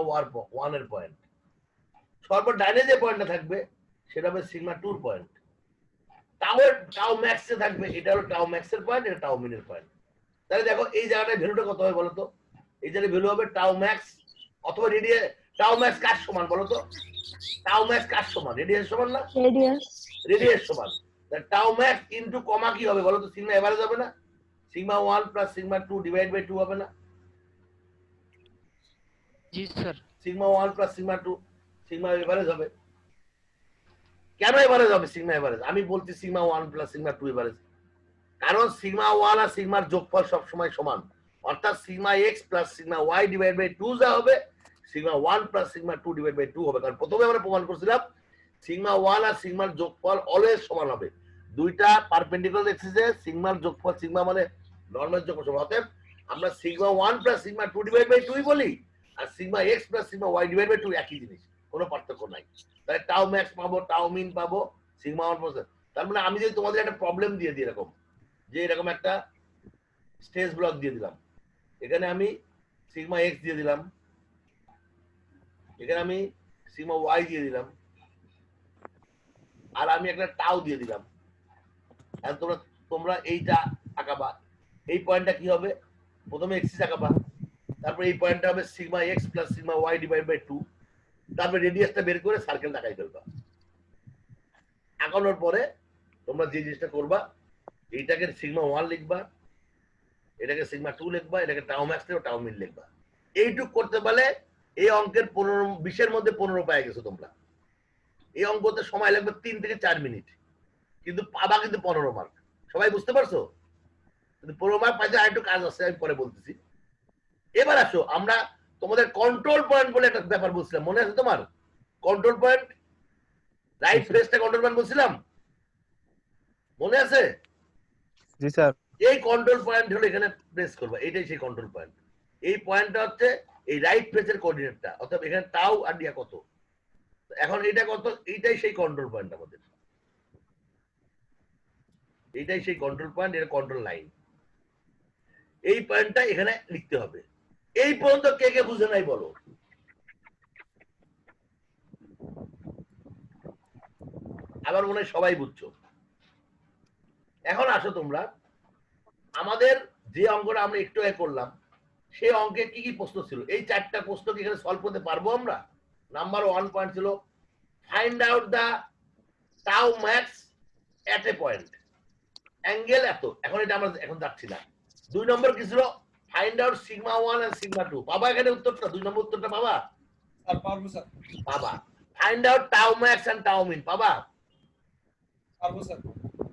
ওয়ান এর পয়েন্ট। সর্বডাইনে যে পয়েন্টটা থাকবে সেটা হবে সিগমা 2 এর পয়েন্ট। টাউ ম্যাক্স এ থাকবে, এটা হলো টাউ ম্যাক্স এর পয়েন্ট, এটা টাউ মিন এর পয়েন্ট। তাহলে দেখো এই জায়গাটায় ভ্যালুটা কত হবে বলো তো? এই জায়গায় ভ্যালু হবে টাউ ম্যাক্স অথবা রেডিয়াস। টাউ ম্যাক্স কার সমান বলো তো? টাউ ম্যাক্স কার সমান? রেডিয়াস সমান না? রেডিয়াস সমান। তাহলে টাউ ম্যাক্স ইনটু কমা কি হবে বলো তো? সিগমা এভারেজ হবে না? Sigma 1 plus sigma 2 divide by 2 হবে না? জি sir. Sigma 1 plus sigma 2 sigma average হবে। কেন এভারেজ হবে সিগমা এভারেজ? আমি বলছি সিগমা 1 প্লাস সিগমা 2 এভারেজ, কারণ সিগমা 1 আর সিগমার যোগফল সব সময় সমান। অর্থাৎ sigma x plus sigma y divide by 2 যা হবে, sigma 1 plus sigma 2 divide by 2 হবে। কারণ প্রথমে আমরা প্রমাণ করছিলাম সিগমা 1 আর সিগমার যোগফল অলওয়েজ সমান হবে। দুইটা পারপেন্ডিকুলার এক্সিসে সিগমার যোগফল, সিগমা মানে নরমাল যোগফল সমান। অতএব আমরা sigma 1 plus sigma 2 divide by 2 বলি, আর sigma x plus sigma y divide by 2 একই জিনিস, কোনো পার্থক্য নাই। তাহলে টাউ ম্যাক্স পাবো, টাউ মিন পাবো, সিগমা 1 প্লাস। তার মানে আমি যদি তোমাদের একটা প্রবলেম দিয়ে দিই এরকম, যে এরকম একটা স্টেজ ব্লক দিয়ে দিলাম, এখানে আমি সিগমা এক্স দিয়ে দিলাম, এখানে আমি সিগমা ওয়াই দিয়ে দিলাম, আর আমি একটা টাউ দিয়ে দিলাম। এখন তোমরা তোমরা এইটা আঁকাবা। এই পয়েন্টটা কি হবে? প্রথমে এক্সিস আঁকাবা, তারপর এই পয়েন্টটা হবে sigma x plus sigma y divide by 2। তারপর রেডিয়াসটা বের করে সার্কেল আঁকাই ফেলবা। আঁকানোর পরে তোমরা যে জিনিসটা করবা, এইটাকে সিগমা 1 লিখবা, এটাকে সিগমা 2 লিখবা, এটাকে টাউ ম্যাক্স লিখবা, টাউ মিন লিখবা। এইটুক করতে পারলে এই অঙ্কের 20 মধ্যে 15 পাই গেছো তোমরা। এই অঙ্কতে সময় লাগবে 3 থেকে 4 মিনিট, কিন্তু পাবা কিন্তু 15 মার্ক। সবাই বুঝতে পারছো? কিন্তু 15 মার্ক পাইতে আরেকটু কাজ আছে, আমি পরে বলতেছি। এবার আসো আমরা তোমাদের কন্ট্রোল পয়েন্ট বলে একটা ব্যাপার বলছিলাম, মনে আছে তোমার? কন্ট্রোল পয়েন্ট, রাইট ফেসটা কন্ট্রোল পয়েন্ট বলছিলাম, মনে আছে? জি স্যার। এই কন্ট্রোল পয়েন্ট হলো এখানে প্রেস করবা, এটাই সেই কন্ট্রোল পয়েন্ট। এই পয়েন্টটা হচ্ছে এই রাইট ফেসের কোঅর্ডিনেটটা, অর্থাৎ এখানে টাউ আর ডিয়া কত। এখন এটা কত, এইটাই সেই কন্ট্রোল পয়েন্ট আমাদের, এইটাই সেই কন্ট্রোল পয়েন্ট, এটা কন্ট্রোল লাইন। এই পয়েন্টটা এখানে লিখতে হবে। এই পর্যন্ত কে কে বুঝে নাই বলো? আবার মনে হয় সবাই বুঝছো। এখন আসো তোমরা, আমাদের যে অঙ্কটা আমরা একটু আগে করলাম সেই অঙ্কে কি কি প্রশ্ন ছিল? এই 4টা প্রশ্ন কি এখানে সলভ করতে পারবো আমরা? নাম্বার 1 পয়েন্ট ছিল find out the tau max at a point, angle এত। এখন এটা আমরা এখন যাচ্ছি না। 2 নম্বর কি ছিল? Find out sigma 1 and sigma 2। পাবা এখানে উত্তরটা? 2 নম্বর উত্তরটা পাবা? স্যার পারবো স্যার। পাবা। Find out tau max and tau min, পাবা? পারবো স্যার।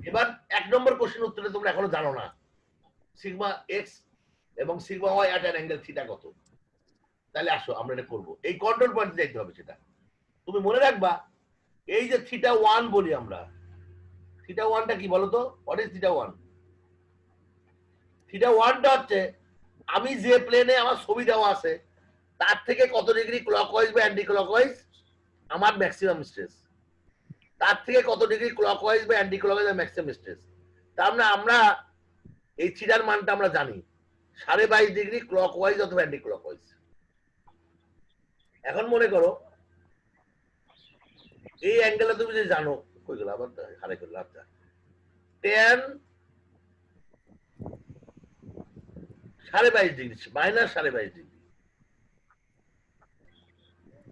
এবার 1 নম্বর কোশ্চেন উত্তরে তোমরা এখনো জানো না সিগমা এক্স এবং sigma y at an angle theta কত। তাহলে আসো আমরা এটা করব। এই কন্ট্রোল পয়েন্টে যাইতে হবে। সেটা তুমি মনে রাখবা, এই যে থিটা 1 বলি আমরা, থিটা 1টা কি বলো তো? What is theta 1? থিটা 1টা হচ্ছে আমি যে প্লেনে আমার ছবি দেওয়া আছে তার থেকে কত ডিগ্রি ক্লকওয়াইজ বা অ্যান্টি ক্লকওয়াইজ আমার ম্যাক্সিমাম স্ট্রেস, তার থেকে কত ডিগ্রি ক্লকওয়াইজ বা অ্যান্টি ক্লকওয়াইজ ম্যাক্সিমাম স্ট্রেস। তার মানে আমরা এই থিটার মানটা আমরা জানি 22.5 ডিগ্রি ক্লকওয়াইজ অথবা অ্যান্টি ক্লকওয়াইজ। এখন মনে করো এই অ্যাঙ্গেলটা তুমি যে জানো, কই গেল আবার হারাই করলাম। আচ্ছা, tan 22.5 ডিগ্রি মাইনাস 22.5 ডিগ্রি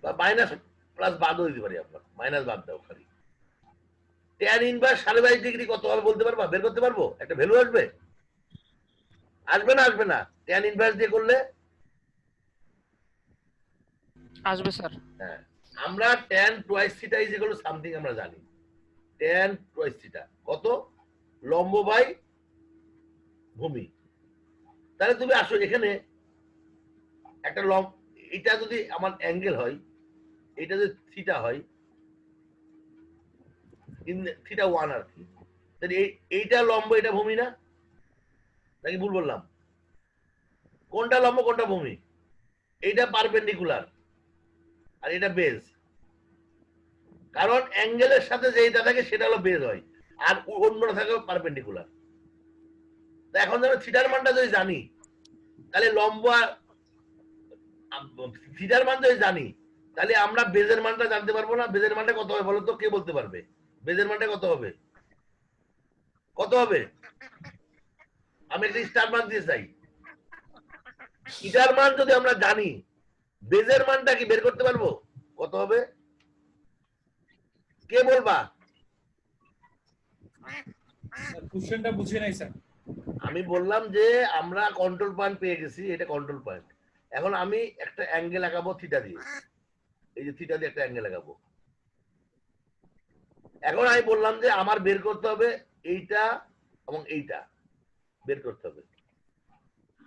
বা মাইনাস প্লাস বাদও দিতে পারি, আপনার মাইনাস বাদ দাও খালি। tan ইনভার্স 22.5 ডিগ্রি কত হবে বলতে পারবা? বের করতে পারবো? একটা ভ্যালু আসবে? আসবে না? আসবে না? tan ইনভার্স দিয়ে করলে আসবে স্যার। হ্যাঁ, আমরা tan twice theta is equal to something আমরা জানি। tan টুয়াইস থিটা কত? লম্ব বাই ভূমি। তাহলে তুমি আসো এখানে একটা এটা যদি আমার অ্যাঙ্গেল হয়, এটা যদি থিটা হয়, থিটা 1 আর কি, তাহলে এইটা লম্ব এটা ভূমি না? নাকি ভুল বললাম? কোনটা লম্ব কোনটা ভূমি? এইটা পারপেন্ডিকুলার আর এটা বেজ। কারণ অ্যাঙ্গেলের সাথে যেটা থাকে সেটা হলো বেজ হয়, আর অন্যটা থাকে পারপেন্ডিকুলার। এখন যেন থিটার মানটা যদি জানি, তাহলে লম্ব থিটার মান যদি জানি, তাহলে আমরা বেজের মানটা জানতে পারবো না? বেজের মানটা কত হবে বলো তো? কে বলতে পারবে বেজের মানটা কত হবে? কত হবে? আমি একটা স্টার মান দিয়ে চাই। থিটার মান যদি আমরা জানি, বেজের মানটা কি বের করতে পারবো? কত হবে? কে বলবা? স্যার কোশ্চেনটা বুঝি নাই স্যার। আমি বললাম যে আমরা কন্ট্রোল পয়েন্ট পেয়ে গেছি, এটা কন্ট্রোল পয়েন্ট। এখন আমি একটা অ্যাঙ্গেল আঁকাবো থিটা দিয়ে, এই যে থিটা দিয়ে একটা অ্যাঙ্গেল আঁকাবো। এখন আমি বললাম যে আমার বের করতে হবে এইটা এবং এইটা বের করতে হবে।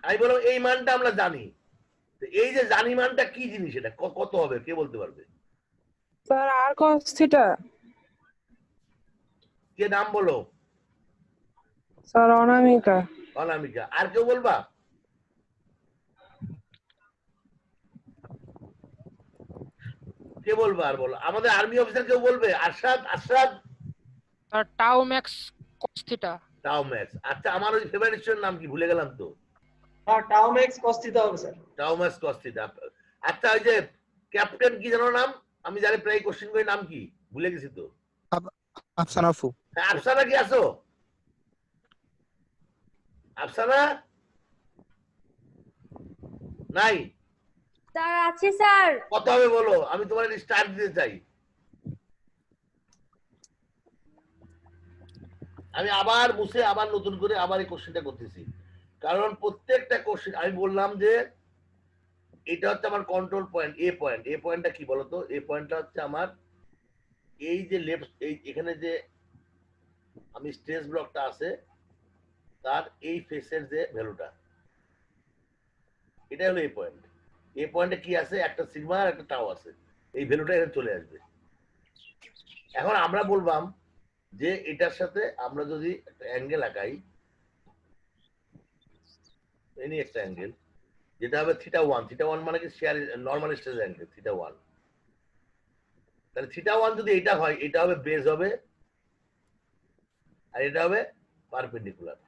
আমি বললাম এই মানটা আমরা জানি, এই যে জানি মানটা কি জিনিস, এটা কত হবে কে বলতে পারবে? স্যার আর cos থিটা। কে নাম বলো? স্যার অনামিকা। অনামিকা। আর কেউ বলবা? কে বলবা? আর বলো, আমাদের আর্মি অফিসার কেউ বলবে? আরশাদ? আরশাদ? আর টাউ ম্যাক্স cos থিটা। টাও ম্যাক্স। আচ্ছা, আমার ওই ফেভারিট স্টুডেন্ট নাম কি ভুলে গেলাম তো। Sir tau max cos theta হবে স্যার। টাও ম্যাক্স cos থিটা। আচ্ছা, ওই যে ক্যাপ্টেন কি জানো নাম? আমি জানি প্রায় কোশ্চেন করি, নাম কি ভুলে গেছি তো। আফসানা আপু। হ্যাঁ, আফসানা কি আছো? আফসানা নাই? স্যার আছে স্যার। কত হবে বলো? আমি তোমার স্টার দিতে চাই। আমি আবার মুছে আবার নতুন করে আবার এই কোশ্চেনটা করতেছি, কারণ প্রত্যেকটা কোশ্চেন আমি বললাম যে এটা হচ্ছে আমার কন্ট্রোল পয়েন্ট। এ পয়েন্ট, এ পয়েন্টটা কি বলতো? এ পয়েন্টটা হচ্ছে আমার এই যে লেফট, এই এখানে যে আমি স্ট্রেস ব্লকটা আছে তার এই ফেসের যে ভ্যালুটা, এটা হলো এ পয়েন্ট। এ পয়েন্টে কি আছে? একটা সিগমা আর একটা টাও আছে, এই ভ্যালুটা এখানে চলে আসবে। এখন আমরা বলবাম যে এটার সাথে আমরা যদি একটা অ্যাঙ্গেল আঁকাই, এনি একটা অ্যাঙ্গেল, যেটা হবে থিটা 1 মানে কি share normal stress angle theta 1। তাহলে থিটা 1 যদি এটা হয়, এটা হবে বেস হবে আর এটা হবে পারপেন্ডিকুলার।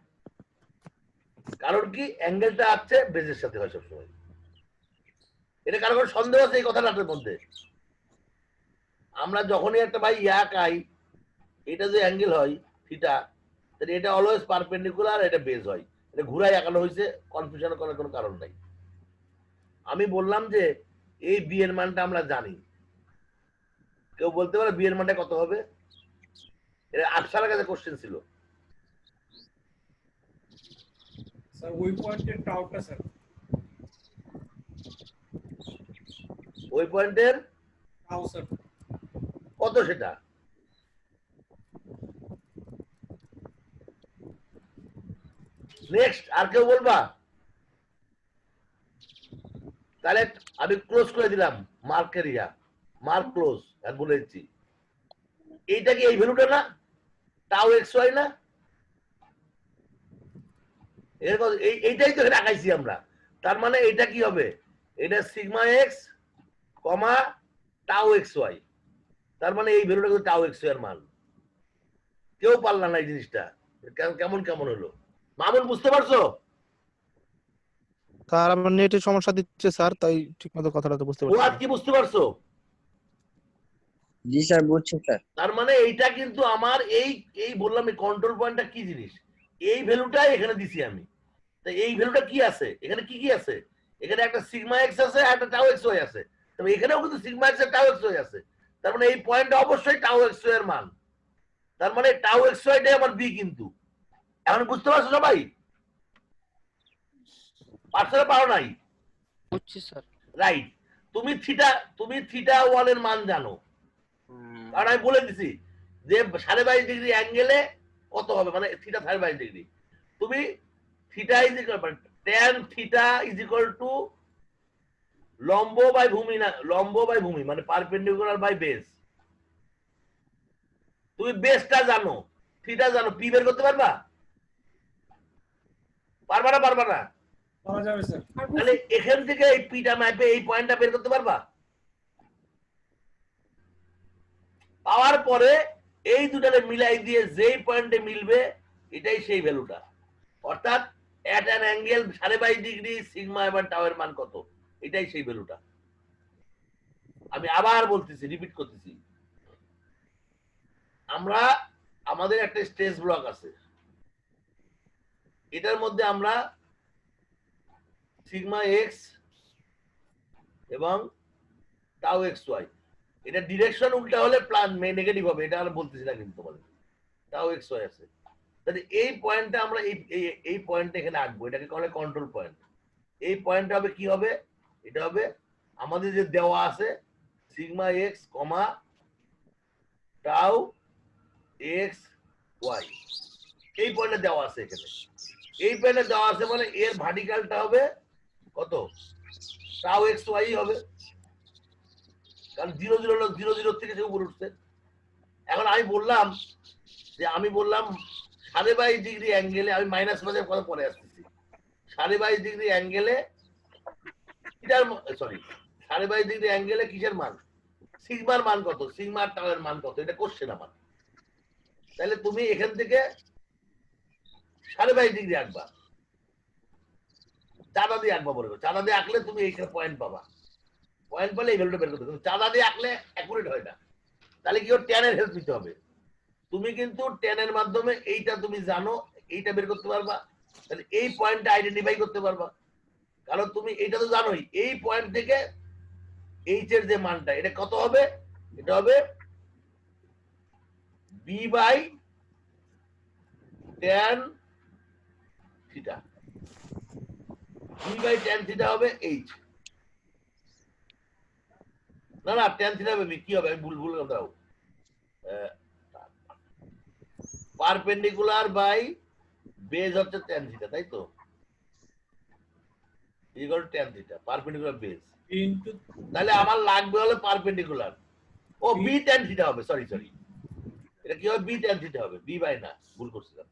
কারণ কি অ্যাঙ্গেলটা আছে বেজের সাথে হয় সবসময়। এটা কারো কোনো সন্দেহ আছে এই কথাটার মধ্যে? আমরা যখনই একটা ভাই আঁকাই, এটা যে অ্যাঙ্গেল হয় থিটা, তাহলে এটা অলওয়েজ পারপেন্ডিকুলার, এটা বেস হয়। এটা ঘুরাই আঁকানো হয়েছে, কনফিউশন করার কোনো কারণ নাই। আমি বললাম যে এই বি এর মানটা আমরা জানি। কেউ বলতে পারে বি এর মানটা কত হবে? এটা 8 সালের কাছে কোশ্চেন ছিল। স্যার ওই পয়েন্টের টাউটা স্যার। ওই পয়েন্টের টাউ স্যার। কত সেটা? নেক্সট আর কেউ বলবা? তাহলে আমি ক্লোজ করে দিলাম মার্কের মার্ক ক্লোজ আর বলে দিচ্ছি এইটা কি এই ভ্যালুটা না? টাউ এক্স ওয়াই না? এইটাই তো রাখাইছি আমরা। তার মানে এটা কি হবে? এটা সিগমা এক্স কমা টাউ এক্স ওয়াই। তার মানে এই ভ্যালুটা কিন্তু টাউ এক্স ওয়াই এর মান। কেউ পারলাম না এই জিনিসটা, কেমন কেমন হলো? মামুন বুঝতে পারছো? স্যার আমার নেটের সমস্যা দিচ্ছে স্যার, তাই ঠিকমতো কথাটা তো বুঝতে পারছি ফুয়াদ না। কি বুঝতে পারছো? জি স্যার, বুঝছি স্যার। তার মানে এইটা কিন্তু আমার এই এই বললাম এই কন্ট্রোল পয়েন্টটা কি জিনিস, এই ভ্যালুটাই এখানে দিছি আমি। তো এই ভ্যালুটা কি আছে এখানে? কি কি আছে এখানে? একটা সিগমা এক্স আছে আর একটা টাউ এক্স ওয়াই আছে। তবে এখানেও কিন্তু সিগমা এক্স আর টাউ এক্স ওয়াই আছে। তার মানে এই পয়েন্টটা অবশ্যই টাউ এক্স ওয়াই এর মান। তার মানে টাউ এক্স ওয়াইটাই আমার বি। কিন্তু এখন বুঝতে পারছো সবাই? পারছো না পারো নাই? বুঝছি স্যার। রাইট। তুমি থিটা 1 এর মান জানো, কারণ আমি বলে দিছি যে 22.5 ডিগ্রি অ্যাঙ্গেলে কত হবে, মানে থিটা 22 ডিগ্রি। তুমি theta is equal tan theta is equal two লম্ব বাই ভূমি, না লম্ব বাই ভূমি মানে পারপেন্ডিকুলার বাই বেস। তুমি বেসটা জানো, থিটা জানো, পি বের করতে পারবা? পারবা না? পারবা না? পাওয়া যাবে স্যার। তাহলে এখান থেকে এই পিটা ম্যাপে এই পয়েন্টটা বের করতে পারবা? পাওয়ার পরে এই দুটাকে মিলাই দিয়ে যেই পয়েন্টে মিলবে এটাই সেই ভ্যালুটা। অর্থাৎ এট অ্যান অ্যাঙ্গেল 22.5 ডিগ্রি সিগমা এবং টাউ এর মান কত, এটাই সেই ভ্যালুটা। আমি আবার বলতেছি, রিপিট করতেছি, আমরা আমাদের একটা স্ট্রেস ব্লক আছে, এটার মধ্যে আমরা সিগমা এক্স এবং টাউ এক্স ওয়াই, এটা ডিরেকশন উল্টা হলে প্লাস নেগেটিভ হবে, এটা আমরা বলতেছি না কিন্তু তোমাদের। টাউ এক্স ওয়াই আছে, তাহলে এই পয়েন্টটা আমরা এই পয়েন্টটা এখানে আঁকবো, এটাকে বলে কন্ট্রোল পয়েন্ট। এই পয়েন্টটা হবে কি হবে? এটা হবে আমাদের যে দেওয়া আছে সিগমা এক্স কমা টাউ এক্স ওয়াই, এই পয়েন্টে দেওয়া আছে এখানে। এই পয়েন্টে দেওয়া আছে মানে এর ভার্টিক্যালটা হবে কত? টাউ এক্স ওয়াই হবে, কারণ 0 0 0 থেকে সে উপরে উঠছে। এখন আমি বললাম যে 22.5 ডিগ্রি অ্যাঙ্গেলে, আমি মাইনাস মাঝে কথা পরে আসতেছি, 22.5 ডিগ্রি অ্যাঙ্গেলে সরি 22.5 ডিগ্রি অ্যাঙ্গেলে কিসের মান? সিগমার মান কত? সিগমার টাউ এর মান কত? এটা কোশ্চেন আমার। তাহলে তুমি এখান থেকে 22.5 ডিগ্রি আঁকবা, চাঁদা দিয়ে আঁকবা, বলবে চাঁদা দিয়ে আঁকলে তুমি এইখানে পয়েন্ট পাবা। পয়েন্ট পেলে এই ভ্যালুটা বের করতে হবে। চাঁদা দিয়ে আঁকলে অ্যাকুরেট হয় না। তাহলে কি ট্যানের হেল্প নিতে হবে। তুমি কিন্তু ট্যানের মাধ্যমে এইটা তুমি জানো, এইটা বের করতে পারবা, তাহলে এই পয়েন্টটা আইডেন্টিফাই করতে পারবা। কারণ তুমি এইটা তো জানোই, এই পয়েন্ট থেকে এইচ এর যে মানটা এটা কত হবে? এটা হবে b by tan theta. B by tan theta হবে এইচ, না না ট্যান থিটা হবে কি হবে? আমি ভুল দাও, পারপেন্ডিকুলার বাই বেজ হচ্ছে ট্যান থিটা, তাই তো? Equal to tan theta perpendicular base into তাহলে আমার লাগবে হলো পারপেন্ডিকুলার। ও বি ট্যান থিটা হবে, সরি এটা কি হবে? বি ট্যান থিটা হবে, বি বাই না, ভুল করছিলাম।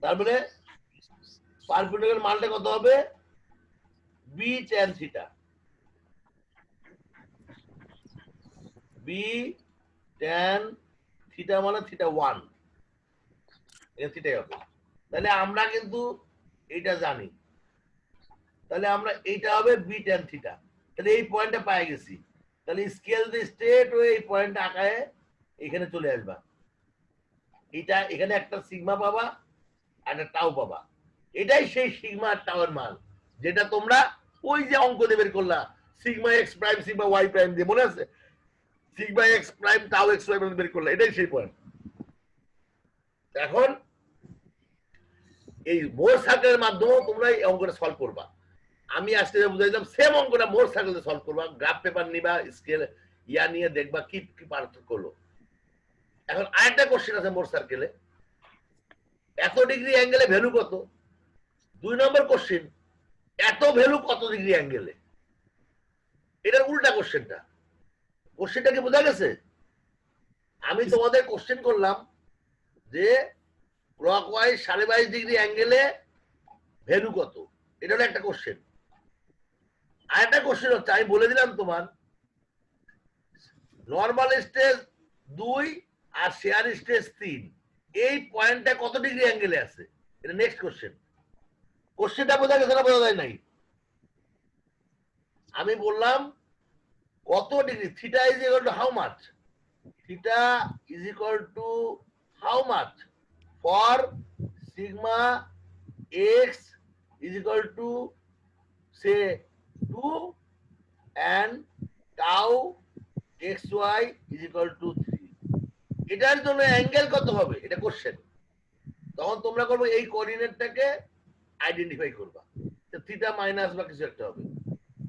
তারপরে পারপেন্ডিকুলার মানটা কত হবে b tan theta, b tan theta মানে থিটা 1, এটা থিটাই হবে। তাহলে আমরা কিন্তু এটা জানি, তাহলে আমরা এইটা হবে বি ট্যান থিটা। তাহলে এই পয়েন্টটা পেয়ে গেছি। তাহলে স্কেল দিয়ে স্ট্রেট হয়ে এই পয়েন্টটা আঁকায় এখানে চলে আসবা। এটা এখানে একটা সিগমা পাবা, একটা টাউ পাবা। এটাই সেই সিগমা আর টাউ এর মান, যেটা তোমরা ওই যে অঙ্ক দিয়ে বের করলা, sigma x prime sigma y prime দিয়ে, মনে আছে? Sigma x prime tau x y prime বের করলা, এটাই সেই পয়েন্ট। এখন এই মোর সার্কেলের মাধ্যমে তোমরা এই অঙ্কটা সলভ করবা। আমি আজকে বুঝাইলাম সেম অঙ্কটা মোর সার্কেলে সলভ করবা। গ্রাফ পেপার নিবা, স্কেল ইয়া নিয়ে দেখবা কি কি পার্থক্য হলো। এখন আরেকটা কোশ্চেন আছে মোর সার্কেলে, এত ডিগ্রি অ্যাঙ্গেলে ভ্যালু কত? 2 নম্বর কোশ্চেন, এত ভ্যালু কত ডিগ্রি অ্যাঙ্গেলে? এটার উল্টা কোশ্চেনটা। কোশ্চেনটা কি বোঝা গেছে? আমি তোমাদের কোশ্চেন করলাম যে ক্লকওয়াইজ 22.5 ডিগ্রি অ্যাঙ্গেলে ভ্যালু কত, এটা হলো একটা কোশ্চেন। আর একটা কোশ্চেন হচ্ছে, আমি বলে দিলাম তোমার নর্মাল স্টেজ 2 আর শেয়ার স্টেজ 3, এই পয়েন্টটা কত ডিগ্রি অ্যাঙ্গেলে আছে? এটা নেক্সট কোশ্চেন। কোশ্চেনটা বোঝা গেছে না বোঝা যায় নাই? আমি বললাম কত degree, theta is equal two how much, theta is equal two how much for sigma x is equal to say 2 and tau xy is equal to 3। এটার জন্য অ্যাঙ্গেল কত হবে এটা কোশ্চেন। তখন তোমরা করবে এই কোঅর্ডিনেটটাকে আইডেন্টিফাই করবা, থিটা মাইনাস বা কিছু একটা হবে।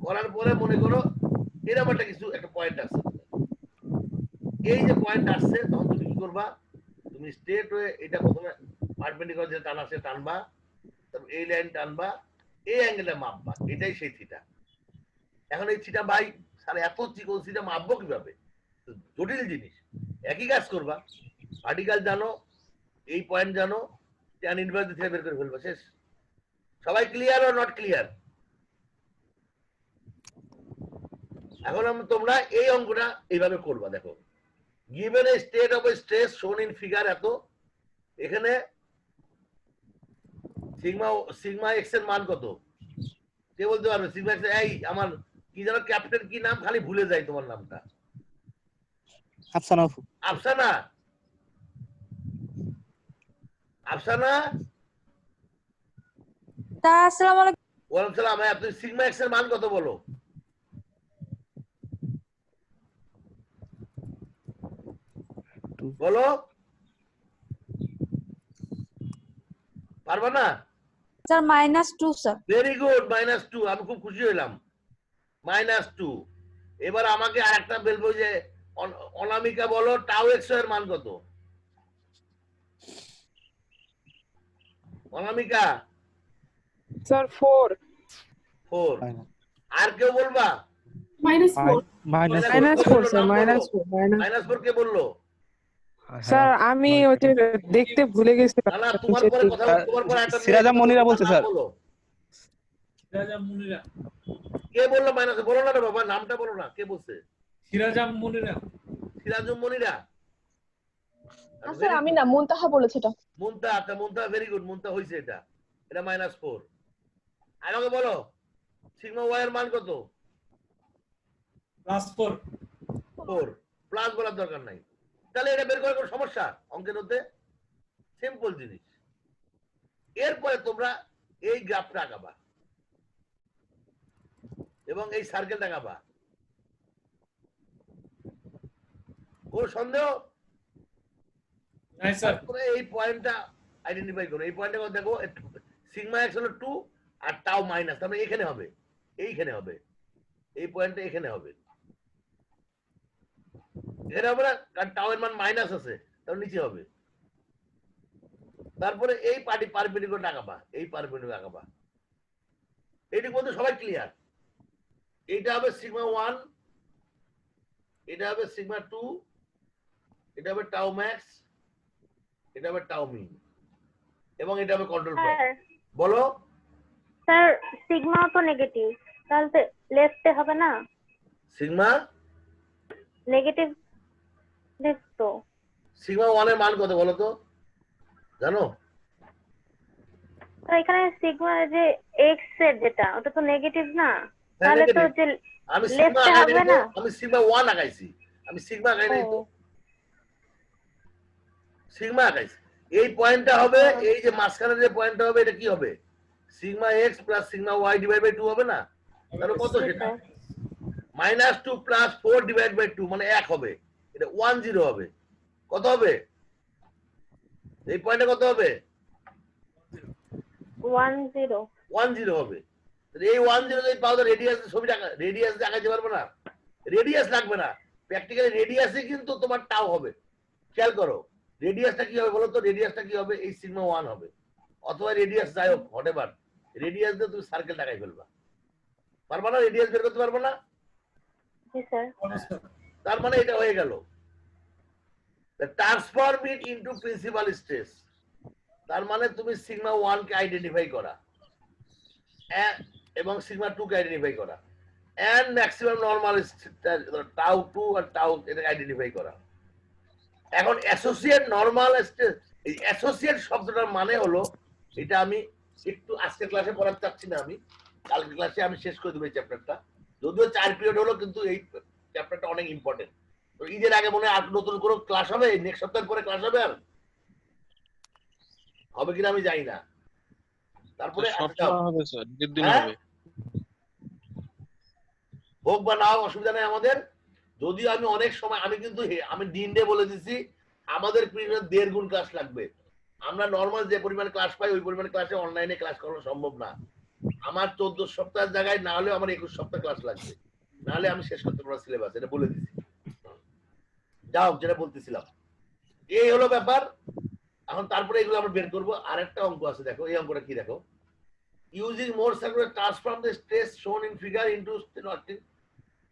করার পরে মনে করো এরকম একটা কিছু একটা পয়েন্ট আসছে, এই যে পয়েন্ট আসছে, তখন তুমি কি করবা? তুমি স্ট্রেট হয়ে এটা প্রথমে পারপেন্ডিকুলার যে টান আছে টানবা, তারপর এই লাইন টানবা, এই অ্যাঙ্গেলটা মাপবা, এটাই সেই থিটা। এখন এই থিটা ভাই স্যার এত চিকন থিটা মাপবো কিভাবে? জটিল জিনিস। একই কাজ করবা, ভার্টিক্যাল জানো, এই পয়েন্ট জানো, ট্যান ইনভার্স দিয়ে বের করে ফেলবা, শেষ। সবাই ক্লিয়ার আর নট ক্লিয়ার? এখন তোমরা এই অঙ্কটা এইভাবে করবা। দেখো, given a state of stress shown in figure এত, এখানে সিগমা এক্স এর মান কত? কে বলতে পারবে? সিগমা এক্স, এই আমার কি যেন ক্যাপ্টেন কি নাম, খালি ভুলে যাই তোমার নামটা। আফসানা। আফসানা, আফসানা। স্যার আসসালামু আলাইকুম। ওয়ালাইকুম সালাম। ভাই আপনি সিগমা এক্স এর মান কত বলো? বলো, পারবা না? Sir -2 sir. Very good, -2। আমি খুব খুশি হইলাম, -2। এবার আমাকে আরেকটা বলবো যে অনামিকা বলো টাউ এক্স এর মান কত? অনামিকা। স্যার 4 4। আর কেউ বলবা? -4 স্যার -4 কে বললো? স্যার আমি ওই যে দেখতে ভুলে গেছি। না না, তোমার পরে কথা, তোমার পরে একটা সিরাজা মনিরা বলছে স্যার। সিরাজাম মুনিরা। কে বললো মাইনাস? বলো না রে বাবা, নামটা বলো না, কে বলছে? সিরাজাম মুনিরা। সিরাজুম মনিরা। স্যার আমি না, মুনতাহা বলেছে এটা। মুনতা, আচ্ছা মুনতা, ভেরি গুড, মুনতা হইছে এটা। এটা -4। আমাকে বলো সিগমা ওয়াই এর মান কত? +4। 4 প্লাস বলার দরকার নাই। তাহলে এটা বের করার কোনো সমস্যা অঙ্কের মধ্যে? সিম্পল জিনিস। এরপরে তোমরা এই গ্রাফটা আঁকাবা এবং এই সার্কেলটা আঁকাবা। কোন সন্দেহ? নাই স্যার। তোমরা এই পয়েন্টটা আইডেন্টিফাই করো। এই পয়েন্টটা দেখো, সিগমা এক্স হলো 2 আর টাউ মাইনাস, তার মানে এখানে হবে, এইখানে হবে, এই পয়েন্টটা এখানে হবে। এখানে হবে না, কারণ টাউ এর মান মাইনাস আছে, তার নিচে হবে। তারপরে এই পারপেন্ডিকুলার আঁকাবা, এই পারপেন্ডিকুলার আঁকাবা। এইটুকু বলতে সবাই ক্লিয়ার? এইটা হবে সিগমা 1, এটা হবে সিগমা 2, এটা হবে টাউ ম্যাক্স, এটা হবে টাউ মিন, এবং এটা হবে কন্ট্রোল পয়েন্ট। বলো স্যার সিগমা তো নেগেটিভ, তাহলে তো লেফটে হবে না, সিগমা নেগেটিভ লেফট তো। সিগমা 1 এর মান কত বলো তো, জানো? তো এখানে সিগমা যে এক্স এর যেটা ওটা তো নেগেটিভ না, হ্যাঁ, তাহলে তো negative। যে আমি সিগমা লেফটে হবে না। আমি সিগমা 1 আগাইছি, আমি সিগমা আগাই নাই তো, ও, সিগমা আগাইছি। এই পয়েন্টটা হবে, হ্যাঁ। এই যে মাঝখানে যে পয়েন্টটা হবে এটা কি হবে? Sigma x plus sigma y divide by 2 হবে না? তাহলে কত জি সেটা? স্যার। -2 প্লাস 4 ডিভাইড বাই 2 মানে 1 হবে। এটা 10 হবে। কত হবে? এই পয়েন্টে কত হবে? 10 10 হবে। তাহলে এই 10 যদি পাও তো রেডিয়াস ছবিটা রেডিয়াস দেখাইতে পারবে না, রেডিয়াস লাগবে না, প্র্যাকটিক্যালি রেডিয়াসই কিন্তু তোমার টাও হবে। খেয়াল করো রেডিয়াসটা কি হবে বলো তো, রেডিয়াসটা কি হবে? এই সিগমা 1 হবে, অথবা রেডিয়াস যাই হোক হোয়াটএভার, রেডিয়াস দিয়ে তুমি সার্কেল দেখাই ফেলবা, পারবা না? রেডিয়াস বের করতে পারবে না? জি স্যার। তার মানে এটা হয়ে গেল transform it into principal stress. তার মানে তুমি সিগমা 1 কে আইডেন্টিফাই করা এবং সিগমা 2 কে আইডেন্টিফাই করা এন্ড ম্যাক্সিমাম নরমাল টাউ 2 আর টাউ এটা আইডেন্টিফাই করা। এখন অ্যাসোসিয়েট নরমাল স্ট্রেস, এই অ্যাসোসিয়েট শব্দটার মানে হলো, এটা আমি একটু আজকের ক্লাসে পড়াতে চাচ্ছি না, আমি কালকের ক্লাসে আমি শেষ করে দেবো এই চ্যাপ্টারটা, যদিও 4 পিরিয়ড হলো কিন্তু এই চ্যাপ্টারটা অনেক ইম্পর্টেন্ট। তো ঈদের আগে মনে হয় আর নতুন কোনো ক্লাস হবে, নেক্সট সপ্তাহের পরে ক্লাস হবে, আর হবে কিনা আমি জানি না। তারপরে হবে স্যার, দিন হ্যাঁ? হবে। হোক বা না হোক অসুবিধা নেই আমাদের, যদিও আমি অনেক সময় আমি কিন্তু আমি দিন ডে বলে দিচ্ছি, আমাদের পিরিয়ড 1.5 গুণ ক্লাস লাগবে। আমরা নর্মাল যে পরিমাণ ক্লাস পাই ওই পরিমাণ ক্লাসে অনলাইনে ক্লাস করানো সম্ভব না। আমার 14 সপ্তাহের জায়গায় না হলেও আমার 21 সপ্তাহ ক্লাস লাগবে, না হলে আমি শেষ করতে পারবো সিলেবাস, এটা বলে দিচ্ছি। যাও, যেটা বলতেছিলাম এই হলো ব্যাপার। এখন তারপরে এগুলো আমরা বের করবো। আরেকটা অঙ্ক আছে, দেখো এই অঙ্কটা কি, দেখো using Mohr circular transform the stress shown in figure into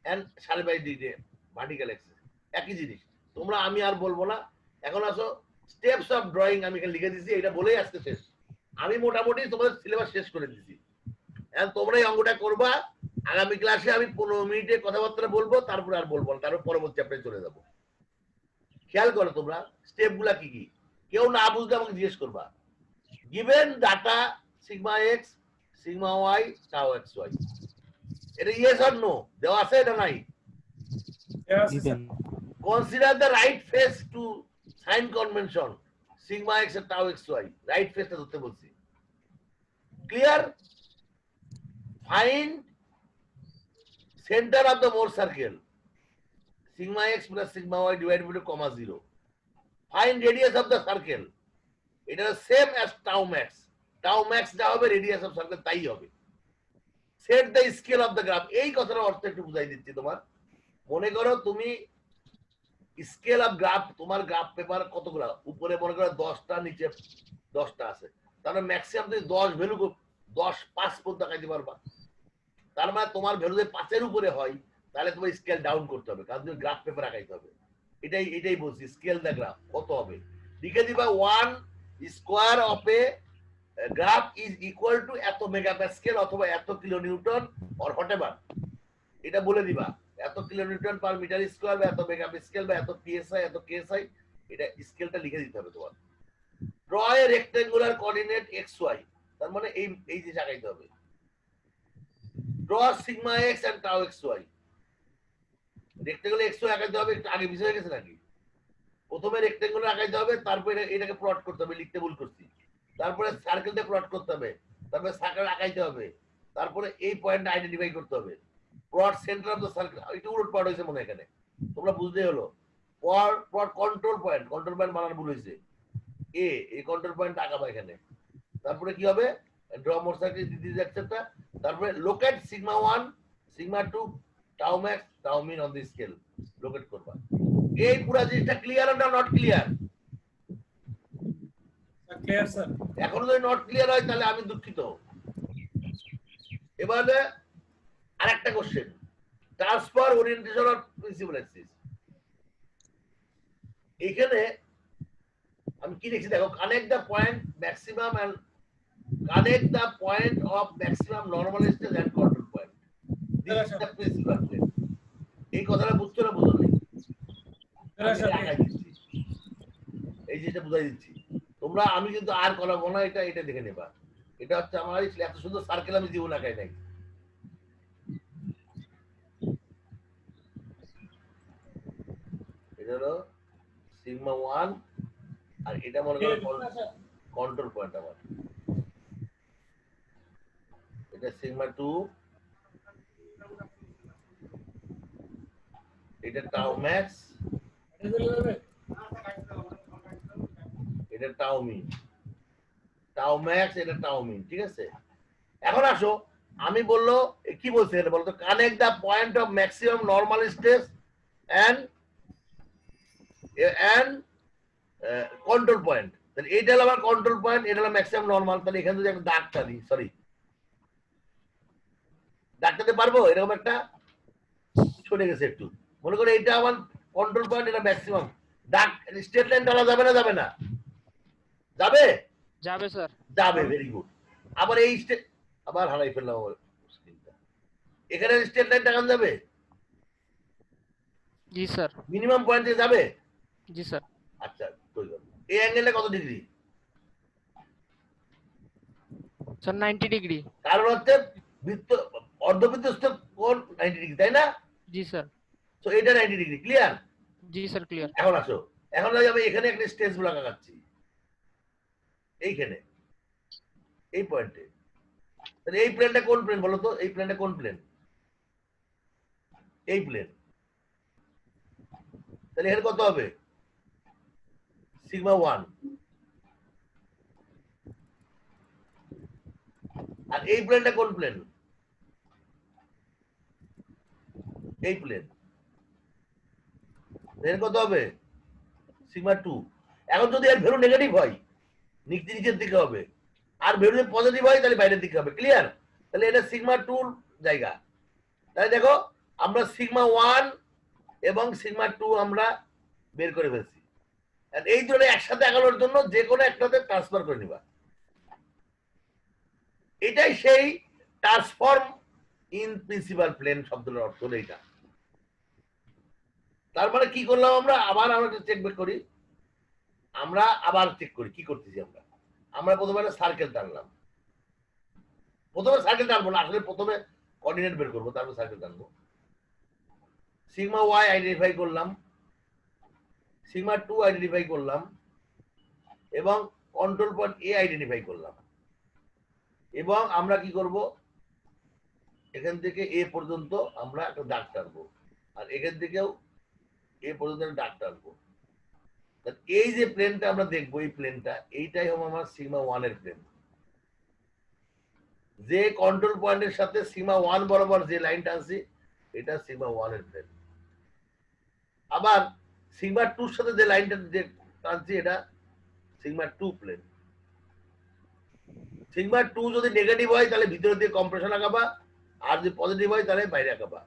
and সাড়ে 22 ডিগ্রি ভার্টিক্যাল এক্সিস। একই জিনিস, তোমরা আমি আর বলবো না। এখন আসো স্টেপস অফ ড্রয়িং, আমি এখানে লিখে দিয়েছি, এটা বলেই আজকে শেষ। আমি মোটামুটি তোমাদের সিলেবাস শেষ করে দিয়েছি। এখন তোমরা এই অঙ্কটা করবা, আগামী ক্লাসে আমি 15 মিনিটে কথাবার্তা বলবো, তারপরে আর বলবো না, তারপর পরবর্তী চ্যাপ্টারে চলে যাবো। খেয়াল করো তোমরা স্টেপ গুলা কি কি, কেউ না বুঝলে আমাকে জিজ্ঞেস করবা। Given data sigma x sigma y tau x y, এটা ইয়েস অর নো দেওয়া আছে, এটা নাই? Consider the right face to sign convention sigma x আর টাউ এক্স ওয়াই, রাইট ফেসটা ধরতে বলছি। Clear? Find center of the Mohr circle sigma x plus sigma y divided by 2 comma 0. Find radius of the circle. It is same as tau max. Tau max যা হবে radius of circle তাই হবে। Set the scale of the graph. এই কথার অর্থ একটু বুঝাই দিচ্ছি তোমার। মনে করো তুমি স্কেল অফ গ্রাফ, তোমার গ্রাফ পেপার কতগুলো, উপরে মনে করো 10টা, নিচে 10টা আছে, তাহলে ম্যাক্সিমাম তুমি 10 ভ্যালু 10 5 পর্যন্ত দেখাইতে পারবা। তার মানে তোমার ভ্যালু যদি 5 এর উপরে হয় তাহলে তোমার স্কেল ডাউন করতে হবে, কারণ তুমি গ্রাফ পেপার আঁকাইতে হবে। এটাই বলছি, স্কেল দ্য গ্রাফ কত হবে লিখে দিবা। 1 square of A graph is equal two এত মেগাপ্যাসকেল অথবা এত কিলো নিউটন অর হোয়াটএভার, এটা বলে দিবা। এত kilo newton per metre square বা এত মেগাপ্যাসকেল বা এত পিএসআই এত কেএসআই, এটা স্কেলটা লিখে দিতে হবে তোমার। Draw a rectangular coordinate x y, তার মানে এই যে আঁকাইতে হবে। Draw sigma x and tau x y, rectangular x y আঁকাইতে হবে। একটু আগে বিষয় গেছে নাকি? প্রথমে রেক্টেঙ্গুলার আঁকাইতে হবে, তারপরে এটাকে প্লট করতে হবে, লিখতে ভুল করছি। তারপরে সার্কেলটা প্লট করতে হবে, তারপরে সার্কেল আঁকাইতে হবে, তারপরে এই পয়েন্টটা আইডেন্টিফাই করতে হবে। Plot centre of the circle, একটু উলট পাল্ট হয়েছে মনে এখানে, তোমরা বুঝতে হলো। প্লট কন্ট্রোল পয়েন্ট বানানো ভুল হয়েছে, এই কন্ট্রোল পয়েন্ট আঁকাবা এখানে। তারপরে কি হবে? Draw Mohr circle this etcetera. তারপরে locate sigma 1 sigma 2 tau max tau min on the scale, locate করবা। এই পুরো জিনিসটা ক্লিয়ার না নট ক্লিয়ার? Clear sir. এখন যদি নট ক্লিয়ার হয় তাহলে আমি দুঃখিত। এবারে আরেকটা question, transfer orientation of principal axis. এখানে আমি কি লিখছি দেখো, connect the point maximum and connect the point of maximum normal stress and control point. This is the principal plane. এই কথাটা বুঝছো না বুঝো নাই? আমি দেখাই দিচ্ছি। এই যেটা বুঝাই দিচ্ছি। তোমরা আমি কিন্তু আর করাবো না, এটা দেখে নেবা। এটা হচ্ছে আমার এত সুন্দর সার্কেল আমি জীবন আঁকাই নাই। এটা হলো সিগমা 1 আর এটা মনে করো কন্ট্রোল পয়েন্ট আমার। এটা সিগমা 2, এটা টাউ ম্যাক্স, এটা টাউ মিন, টাউ ম্যাক্স, এটা টাউ মিন, ঠিক আছে? এখন আসো, আমি বললো কি বলছে এটা বলতো, connect the point of maximum normal stress and control point. তাহলে এটা হলো আমার কন্ট্রোল পয়েন্ট, এটা হলো ম্যাক্সিমাম নরমাল। তাহলে এখানে যদি একটা দাগ টানি, সরি দাগটাতে পারবো, এরকম একটা ছড়ে গেছে একটু, মনে করো এটা আমার কন্ট্রোল পয়েন্ট, এটা ম্যাক্সিমাম। দাগ স্ট্রেট লাইন টানা যাবে না? যাবে না? যাবে? যাবে স্যার। যাবে, ভেরি গুড। আবার এই আবার হারাই ফেললাম আমার স্ক্রিনটা। এখানে স্ট্রেট লাইন টানানো যাবে? জি স্যার। মিনিমাম পয়েন্টে যাবে? জি স্যার। আচ্ছা, এই অ্যাঙ্গেলটা কত ডিগ্রি? Sir 90 degree. কারণ হচ্ছে বৃত্ত অর্ধবৃত্তস্থ কোণ 90 ডিগ্রি, তাই না? জি স্যার। তো এটা 90 ডিগ্রি, ক্লিয়ার? জি স্যার, ক্লিয়ার। এখন আসো, এখন আমি এখানে একটা স্ট্রেস ব্লক আঁকাচ্ছি এইখানে, এই পয়েন্টে। তাহলে এই প্লেনটা কোন প্লেন বলো তো? এই প্লেনটা কোন প্লেন? এই প্লেন। তাহলে এখানে কত হবে? সিগমা 1। আর এই প্লেনটা কোন প্লেন? এই প্লেন। এর কত হবে? সিগমা 2। এখন যদি এর ভ্যালু নেগেটিভ হয় নিচের দিকে হবে, আর ভ্যালু যদি পজিটিভ হয় তাহলে বাইরের দিকে হবে, ক্লিয়ার? তাহলে এটা সিগমা 2 জায়গা। তাহলে দেখো আমরা সিগমা 1 এবং সিগমা 2 আমরা বের করে ফেলছি। আর এই দুটো একসাথে আগানোর জন্য যে কোনো একটাতে ট্রান্সফার করে নিবা। এটাই সেই ট্রান্সফর্ম ইন প্রিন্সিপাল প্লেন শব্দের অর্থ হলো এটা। তার মানে কি করলাম আমরা? আবার আমরা চেক ব্যাক করি, আমরা আবার চেক করি কি করতেছি আমরা। আমরা প্রথমে একটা সার্কেল টানলাম, প্রথমে সার্কেল টানবো না, আসলে প্রথমে কোঅর্ডিনেট বের করবো, তারপর সার্কেল টানবো। সিগমা ওয়াই আইডেন্টিফাই করলাম, সিগমা 2 আইডেন্টিফাই করলাম, এবং কন্ট্রোল পয়েন্ট এ আইডেন্টিফাই করলাম। এবং আমরা কি করব, এখান থেকে এ পর্যন্ত আমরা একটা দাগ টানবো, আর এখান থেকেও এ পর্যন্ত একটা দাগ টানবো। এই যে প্লেনটা আমরা দেখবো, এই প্লেনটা, এইটাই হবে আমার সিগমা 1 এর প্লেন। যে কন্ট্রোল পয়েন্টের সাথে সিগমা 1 বরাবর যে লাইন টানছি, এটা সিগমা 1 এর প্লেন। আবার সিগমা 2 এর সাথে যে লাইনটা যে টানছি, এটা সিগমা 2 প্লেন। সিগমা 2 যদি নেগেটিভ হয় তাহলে ভিতরে দিয়ে কম্প্রেশন আঁকাবা, আর যদি পজিটিভ হয় তাহলে বাইরে আঁকাবা।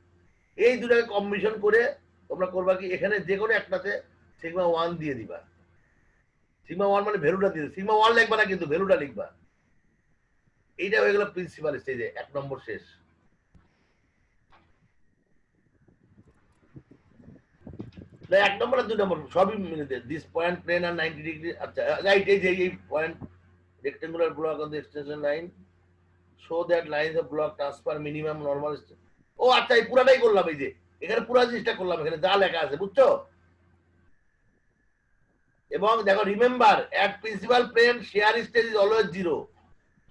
এই দুটাকে কম্বিনেশন করে তোমরা করবা কি, এখানে যে কোনো একটাতে সিগমা 1 দিয়ে দিবা। সিগমা 1 মানে ভ্যালুটা দিয়ে, সিগমা 1 লিখবা না কিন্তু ভ্যালুটা লিখবা। এইটা হয়ে গেল প্রিন্সিপাল স্টেজে 1 নম্বর শেষ। না 1 নম্বর আর 2 নম্বর সবই মিলে দিস পয়েন্ট প্লেন আর 90 ডিগ্রি। আচ্ছা রাইট, এই যে এই point rectangular block on the extension line show that lines of block transfer minimum normal. ও আচ্ছা, এই পুরাটাই করলাম, এই যে এখানে পুরো জিনিসটা করলাম, এখানে যা লেখা আছে বুঝছো? এবং দেখো remember at principal plane shear stress is always 0,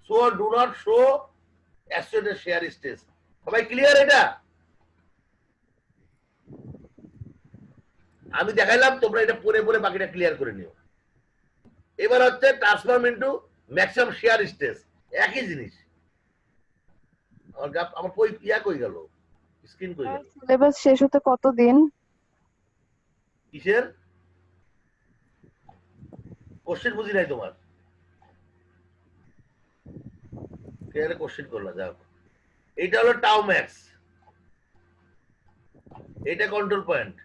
so do not show associated shear stress. সবাই ক্লিয়ার? এটা আমি দেখাইলাম, তোমরা এটা পড়ে পড়ে বাকিটা ক্লিয়ার করে নিও। এবার হচ্ছে transform into maximum shear stress, একই জিনিস। আমার কই ইয়া কই গেল, স্ক্রিন কই গেল? সিলেবাস শেষ হতে কতদিন? কিসের কোশ্চেন বুঝি নাই তোমার? কে কোশ্চেন করলা? যাও, এটা হলো টাউ ম্যাক্স, এটা কন্ট্রোল পয়েন্ট।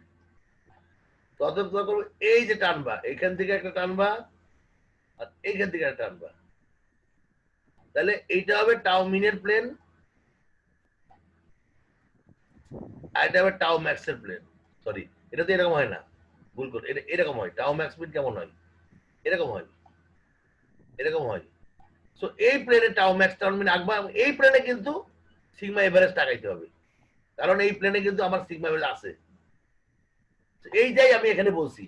ততক্ষণ করবো এই যে টানবা, এখান থেকে একটা টানবা, আর এইখান থেকে একটা টানবা। তাহলে এইটা হবে টাউ মিনের প্লেন, আর এটা হবে টাউ ম্যাক্সের প্লেন। সরি, এটা তো এরকম হয় না, ভুল করে, এটা এরকম হয়। টাউ ম্যাক্স মিন কেমন হয়? এরকম হয়, এরকম হয়। সো এই প্লেনে টাউ ম্যাক্স টাউ মিন আঁকবা, এই প্লেনে কিন্তু সিগমা এভারেজ টাকাইতে হবে, কারণ এই প্লেনে কিন্তু আমার সিগমা এভারেজ আছে। এইটাই আমি এখানে বলছি।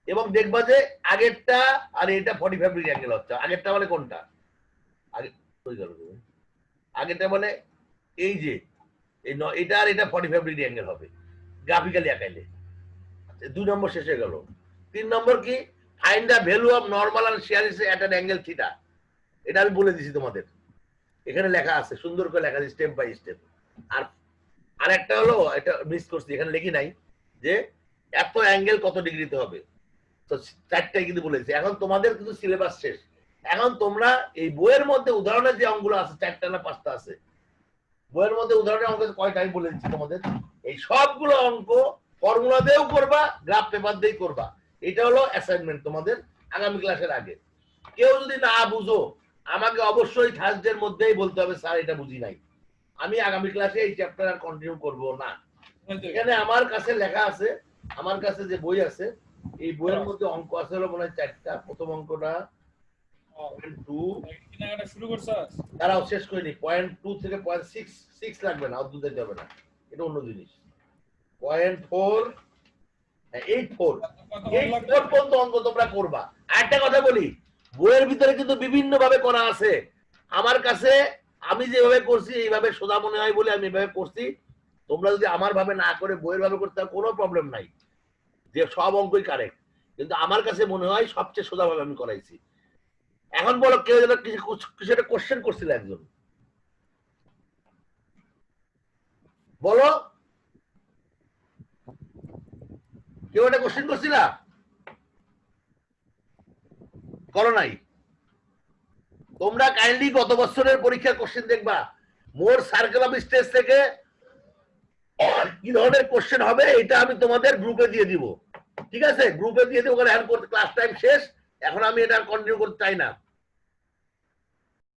এবং দেখবা যে আগেরটা আর এটা 45 ডিগ্রি অ্যাঙ্গেল হচ্ছে। আগেরটা মানে কোনটা? আগেরটা মানে এই যে এটা আর এটা 45 ডিগ্রি অ্যাঙ্গেল হবে গ্রাফিক্যালি আঁকাইলে। 2 নম্বর শেষ হয়ে গেল। 3 নম্বর কি? Find the value of normal and shear at an angle theta. এটা আমি বলে দিছি তোমাদের, এখানে লেখা আছে, সুন্দর করে লেখা আছে স্টেপ বাই স্টেপ। আর একটা হলো, এটা মিস করছি, এখানে লিখি নাই যে এত অ্যাঙ্গেল কত ডিগ্রিতে হবে। তো 4টাই কিন্তু বলেছি। এখন তোমাদের কিন্তু সিলেবাস শেষ। এখন তোমরা এই বইয়ের মধ্যে উদাহরণের যে অঙ্কগুলো আছে, 4টা না 5টা আছে বইয়ের মধ্যে, উদাহরণের অঙ্ক কয়টা আমি বলে দিচ্ছি তোমাদের। এই সবগুলো অঙ্ক ফর্মুলা দিয়েও করবা, গ্রাফ পেপার দিয়েই করবা। এটা হলো অ্যাসাইনমেন্ট তোমাদের আগামী ক্লাসের আগে। কেউ যদি না বুঝো আমাকে অবশ্যই থার্সডের মধ্যেই বলতে হবে, স্যার এটা বুঝি নাই। আমি আগামী ক্লাসে এই চ্যাপ্টার আর কন্টিনিউ করব না। এখানে আমার কাছে লেখা আছে, আমার কাছে যে বই আছে, এই বইয়ের মধ্যে অঙ্ক আছে হলো মনে হয় 4টা। প্রথম অঙ্কটা 0.2, শুরু করছস? তারাও শেষ করিনি। 0.2 থেকে 0.6 লাগবে না, অদ্ভুত দিতে হবে না, এটা অন্য জিনিস। 0.4, 8.4 পর্যন্ত অঙ্ক তোমরা করবা। আরেকটা কথা বলি, বইয়ের ভিতরে কিন্তু বিভিন্ন ভাবে করা আছে। আমার কাছে আমি যেভাবে করছি এইভাবে সোজা মনে হয় বলে আমি এভাবে করছি। তোমরা যদি আমার ভাবে না করে বইয়ের ভাবে করতে কোনো প্রবলেম নাই, যে সব অঙ্কই কারেক্ট, কিন্তু আমার কাছে মনে হয় সবচেয়ে সোজা ভাবে আমি করাইছি। এখন বলো, কেউ যেন কিছু একটা কোশ্চেন করছিল, একজন বলো, কেউ একটা কোশ্চেন করছিল? করো নাই? তোমরা কাইন্ডলি গত বছরের পরীক্ষার কোশ্চেন দেখবা, মোর সার্কেল অফ স্টেজ থেকে কি ধরনের কোশ্চেন হবে এটা আমি তোমাদের গ্রুপে দিয়ে দিব। ঠিক আছে, গ্রুপে দিয়ে দিব, ওখানে ক্লাস টাইম শেষ। এখন আমি এটা কন্টিনিউ করতে চাই না।